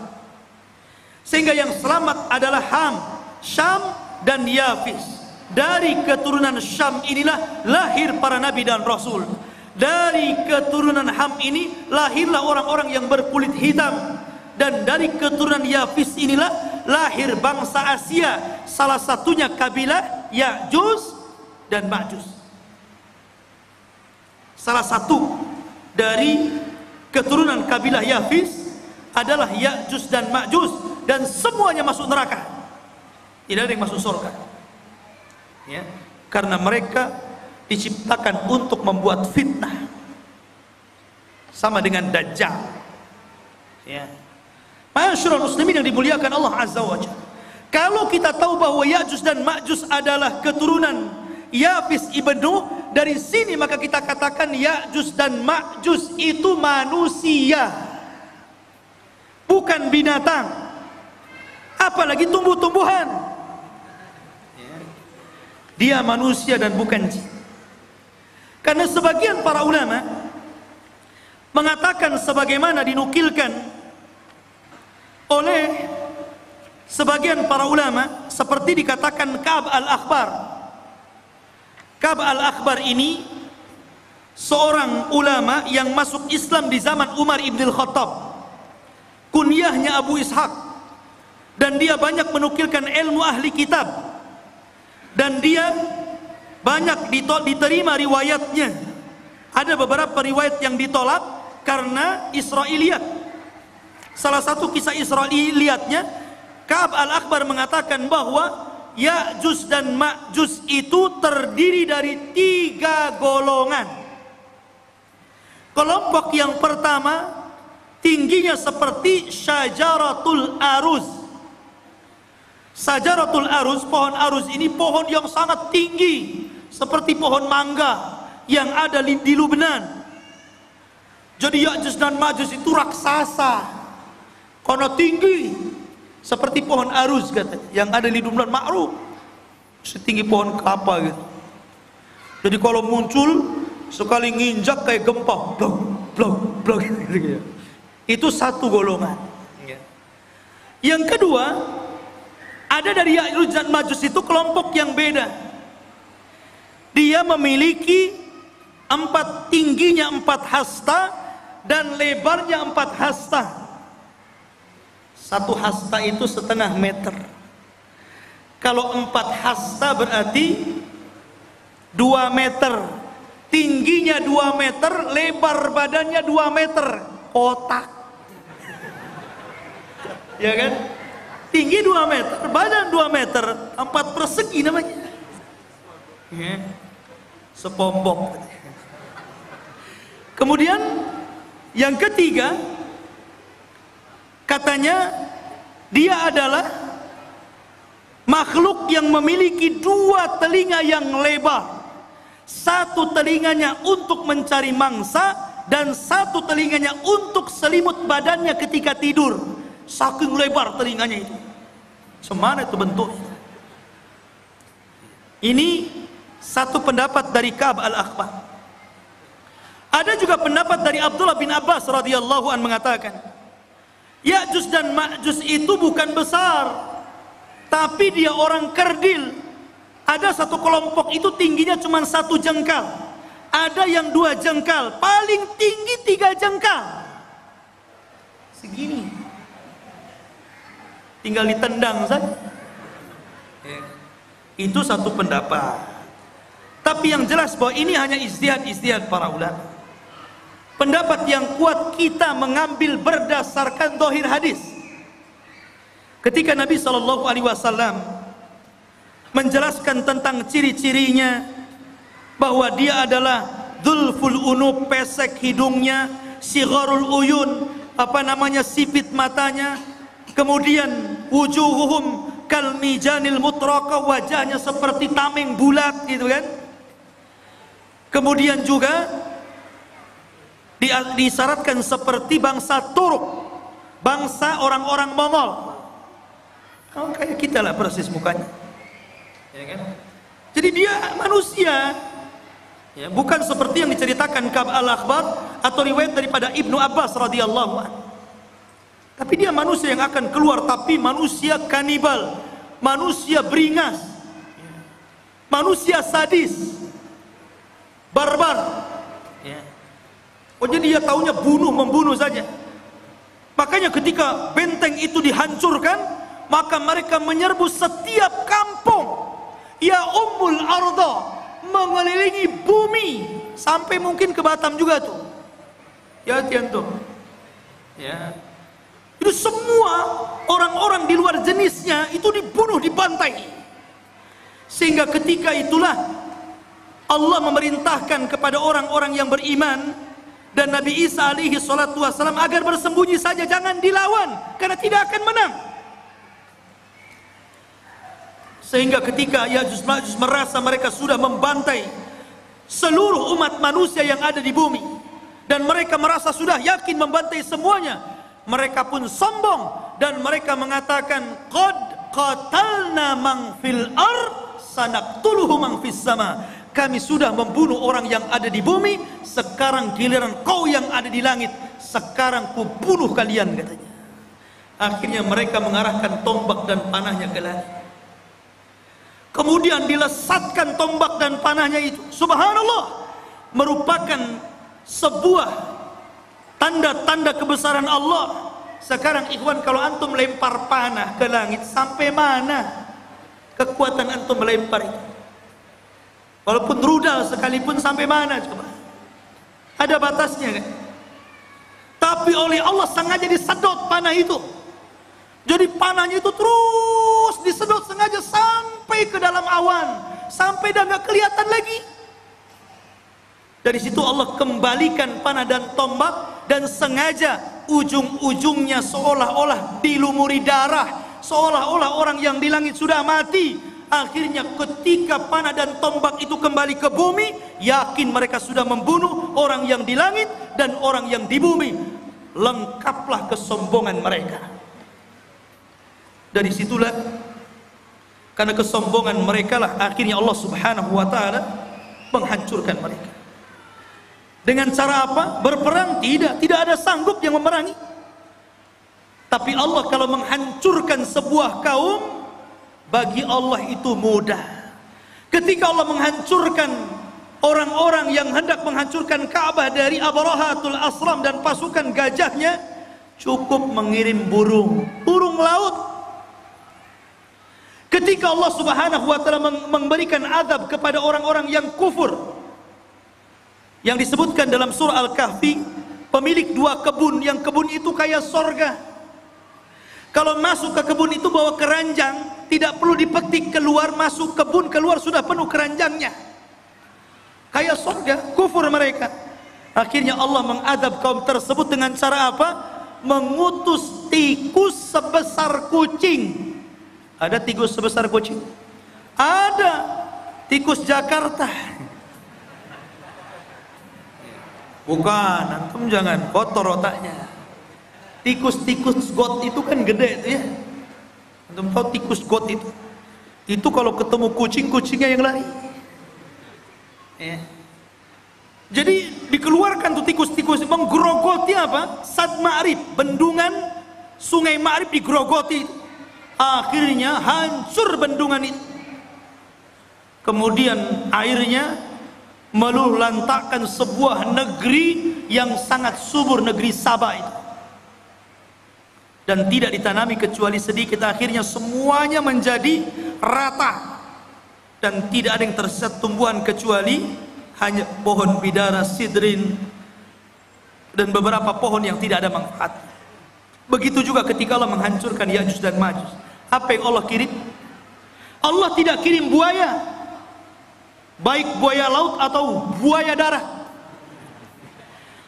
Sehingga yang selamat adalah Ham, Syam dan Yafis. Dari keturunan Syam inilah lahir para nabi dan rasul. Dari keturunan Ham ini lahirlah orang-orang yang berkulit hitam. Dan dari keturunan Yafis inilah lahir bangsa Asia, salah satunya kabilah Ya'juj dan Ma'juj. Salah satu dari keturunan kabilah Yafis adalah Ya'juj dan Ma'juj, dan semuanya masuk neraka. Tidak ada yang masuk surga. Ya, karena mereka diciptakan untuk membuat fitnah. Sama dengan Dajjal. Ya. Ma'asyiral muslimin yang dimuliakan Allah Azza wa Jalla. Kalau kita tahu bahwa Ya'juj dan Ma'juj adalah keturunan Yafis ibn Nuh, dari sini maka kita katakan Ya'juj dan Ma'juj itu manusia, bukan binatang, apalagi tumbuh-tumbuhan. Dia manusia dan bukan jin. Karena sebagian para ulama mengatakan sebagaimana dinukilkan oleh sebagian para ulama, seperti dikatakan Ka'ab al-Akhbar. Ka'ab al-Akhbar ini seorang ulama yang masuk Islam di zaman Umar ibn al-Khattab. Kunyahnya Abu Ishaq, dan dia banyak menukilkan ilmu ahli kitab, dan dia banyak diterima riwayatnya. Ada beberapa riwayat yang ditolak karena Israiliyat. Salah satu kisah Israiliyatnya, Ka'ab al-Akhbar mengatakan bahwa Ya'juj dan Ma'juj itu terdiri dari 3 golongan. Kelompok yang pertama tingginya seperti Syajaratul Aruz. Syajaratul Aruz, pohon aruz ini pohon yang sangat tinggi, seperti pohon mangga yang ada di Lubnan. Jadi Ya'juj dan Ma'juj itu raksasa karena tinggi, seperti pohon aruz katanya, yang ada di Lubnan, ma'ruf, setinggi pohon kelapa gitu. Jadi kalau muncul sekali nginjak kayak gempa, blok blok blok gitu. Itu satu golongan. Yang kedua, ada dari Ya'juj dan Ma'juj itu kelompok yang beda. Dia memiliki tingginya 4 hasta dan lebarnya 4 hasta. 1 hasta itu 1/2 meter. Kalau 4 hasta berarti 2 meter. Tingginya 2 meter, lebar badannya 2 meter. Kotak. Ya kan? Tinggi 2 meter, badan 2 meter, 4 persegi namanya. Ya. Sepombok. Kemudian yang ketiga, katanya dia adalah makhluk yang memiliki 2 telinga yang lebar. 1 telinganya untuk mencari mangsa dan 1 telinganya untuk selimut badannya ketika tidur. Saking lebar telinganya itu. Semana itu bentuknya. Ini satu pendapat dari Ka'ab al-Akhbar. Ada juga pendapat dari Abdullah bin Abbas radhiyallahu an mengatakan, Ya'juj dan Ma'juj itu bukan besar, tapi dia orang kerdil. Ada satu kelompok itu tingginya cuma 1 jengkal, ada yang 2 jengkal, paling tinggi 3 jengkal. Segini, tinggal ditendang saja. Itu satu pendapat. Tapi yang jelas bahwa ini hanya ijtihad para ulama. Pendapat yang kuat kita mengambil berdasarkan zahir hadis. Ketika Nabi SAW menjelaskan tentang ciri-cirinya, bahwa dia adalah dzulful unub, pesek hidungnya, sigharul uyun, sipit matanya, kemudian wujuhuhum kal mijanil mutraqa, wajahnya seperti tameng bulat gitu kan. Kemudian juga disyaratkan seperti bangsa Turuk, bangsa orang-orang Mongol. Kayak kita lah persis mukanya, ya kan? Jadi dia manusia, ya, bukan seperti yang diceritakan Ka'b al-Akhbar atau riwayat daripada Ibnu Abbas radhiyallahu anhu. Tapi dia manusia yang akan keluar, tapi manusia kanibal, manusia beringas, manusia sadis, barbar. Ya. Oh, jadi dia taunya membunuh saja. Makanya ketika benteng itu dihancurkan, maka mereka menyerbu setiap kampung. Ya ummul arda, mengelilingi bumi sampai mungkin ke Batam juga tuh. Ya tuh. Ya. Itu semua orang-orang di luar jenisnya itu dibunuh, dibantai. Sehingga ketika itulah Allah memerintahkan kepada orang-orang yang beriman dan Nabi Isa alaihi salatu wassalam agar bersembunyi saja, jangan dilawan karena tidak akan menang. Sehingga ketika Ya'juj Ma'juj merasa mereka sudah membantai seluruh umat manusia yang ada di bumi, dan mereka merasa sudah yakin membantai semuanya, mereka pun sombong dan mereka mengatakan, qad qatalna man fil ard sanaqtuluhu man fis sama. Kami sudah membunuh orang yang ada di bumi, sekarang giliran kau yang ada di langit, sekarang ku bunuh kalian, katanya. Akhirnya mereka mengarahkan tombak dan panahnya ke langit. Kemudian dilesatkan tombak dan panahnya itu, subhanallah, merupakan sebuah tanda-tanda kebesaran Allah. Sekarang ikhwan, kalau antum lempar panah ke langit, sampai mana kekuatan antum melempar itu? Walaupun rudal sekalipun, sampai mana coba? Ada batasnya kan? Tapi oleh Allah sengaja disedot panah itu. Jadi panahnya itu terus disedot sengaja sampai ke dalam awan, sampai dah nggak kelihatan lagi. Dari situ Allah kembalikan panah dan tombak, dan sengaja ujung-ujungnya seolah-olah dilumuri darah, seolah-olah orang yang di langit sudah mati. Akhirnya ketika panah dan tombak itu kembali ke bumi, yakin mereka sudah membunuh orang yang di langit dan orang yang di bumi. Lengkaplah kesombongan mereka. Dari situlah, karena kesombongan mereka lah akhirnya Allah subhanahu wa ta'ala menghancurkan mereka. Dengan cara apa? Berperang? Tidak ada sanggup yang memerangi. Tapi Allah kalau menghancurkan sebuah kaum, bagi Allah itu mudah. Ketika Allah menghancurkan orang-orang yang hendak menghancurkan Ka'bah dari Abrahatul Asram dan pasukan gajahnya, cukup mengirim burung laut. Ketika Allah subhanahu wa ta'ala memberikan azab kepada orang-orang yang kufur, yang disebutkan dalam surah Al-Kahfi, pemilik dua kebun, yang kebun itu kayak sorga. Kalau masuk ke kebun itu bawa keranjang, tidak perlu dipetik keluar, masuk kebun keluar sudah penuh keranjangnya. Kayak sorga, kufur mereka. Akhirnya Allah mengadab kaum tersebut dengan cara apa? Mengutus tikus sebesar kucing. Ada tikus sebesar kucing? Ada. Tikus Jakarta. Bukan, antum jangan kotor otaknya. Tikus-tikus got itu kan gede itu ya. Antum tahu tikus got itu? Itu kalau ketemu kucing, kucingnya yang lari. Ya. Jadi dikeluarkan tuh tikus-tikus, menggerogoti apa? Sad Ma'rib, bendungan Sungai Ma'rib digerogoti. Akhirnya hancur bendungan itu. Kemudian airnya meluluhlantakkan sebuah negeri yang sangat subur, negeri Sabah itu. Dan tidak ditanami kecuali sedikit. Akhirnya semuanya menjadi rata. dan tidak ada yang tersesat tumbuhan kecuali hanya pohon bidara, sidrin, dan beberapa pohon yang tidak ada manfaat. Begitu juga ketika Allah menghancurkan Ya'juj dan Ma'juj. Apa yang Allah kirim? Allah tidak kirim buaya, baik buaya laut atau buaya darat.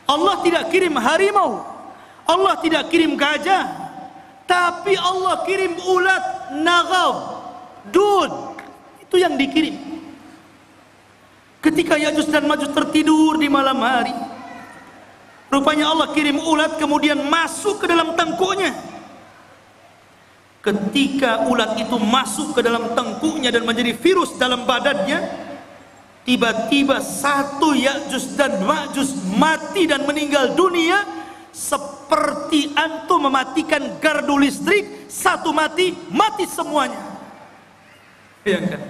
Allah tidak kirim harimau, Allah tidak kirim gajah, tapi Allah kirim ulat, nagab, dud. Itu yang dikirim. Ketika Ya'juj dan Ma'juj tertidur di malam hari, rupanya Allah kirim ulat kemudian masuk ke dalam tengkuknya. Ketika ulat itu masuk ke dalam tengkuknya dan menjadi virus dalam badannya, tiba-tiba satu Ya'juj dan Ma'juj mati dan meninggal dunia, seperti antum mematikan gardu listrik, satu mati, mati semuanya. Ya kan?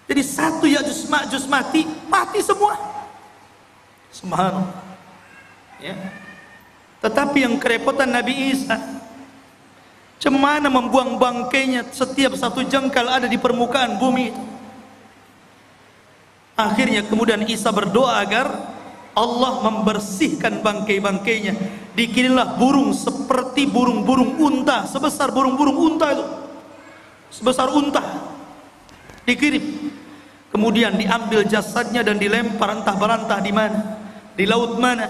Jadi satu Ya'juj Ma'juj mati, mati semua. Subhanallah. Ya. Tetapi yang kerepotan Nabi Isa, cemana membuang bangkainya setiap satu jengkal ada di permukaan bumi itu. Akhirnya kemudian Isa berdoa agar Allah membersihkan bangkai-bangkainya. Dikirimlah burung seperti burung-burung unta, sebesar burung-burung unta itu, sebesar unta, dikirim. Kemudian diambil jasadnya dan dilempar entah berantah di mana, di laut mana.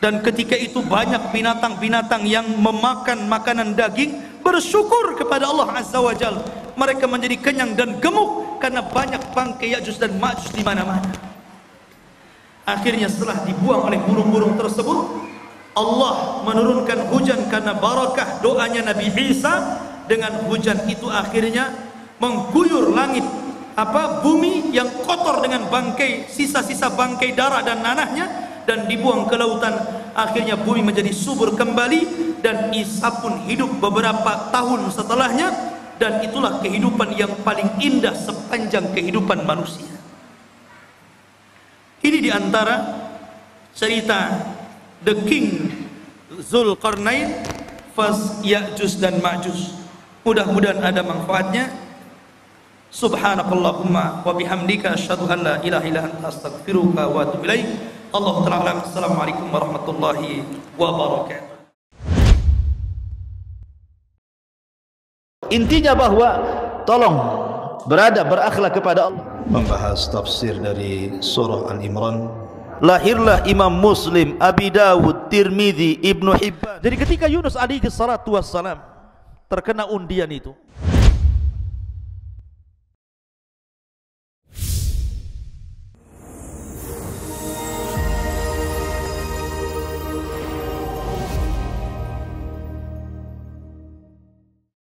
Dan ketika itu banyak binatang-binatang yang memakan makanan daging bersyukur kepada Allah Azza wa Jalla. Mereka menjadi kenyang dan gemuk karena banyak bangkai Ya'juj dan Ma'juj di mana-mana. Akhirnya setelah dibuang oleh burung-burung tersebut, Allah menurunkan hujan karena barakah doanya Nabi Isa. Dengan hujan itu akhirnya mengguyur langit, bumi yang kotor dengan bangkai, sisa-sisa bangkai darah dan nanahnya, dan dibuang ke lautan. Akhirnya bumi menjadi subur kembali, dan Isa pun hidup beberapa tahun setelahnya, dan itulah kehidupan yang paling indah sepanjang kehidupan manusia. Ini diantara cerita The King Zulkarnain versus Ya'juj dan Ma'juj. Mudah-mudahan ada manfaatnya. Subhanakallahumma wa bihamdika asyhadu an la ilaha illa anta astaghfiruka wa atubu ilaik. Allahu ta'ala. Assalamualaikum warahmatullahi wabarakatuh. Intinya bahwa tolong berakhlak kepada Allah. Membahas tafsir dari surah Al-Imran. Lahirlah Imam Muslim, Abi Dawud, Tirmidzi, Ibnu Hibban. Jadi ketika Yunus alaihi salatu wassalam terkena undian itu,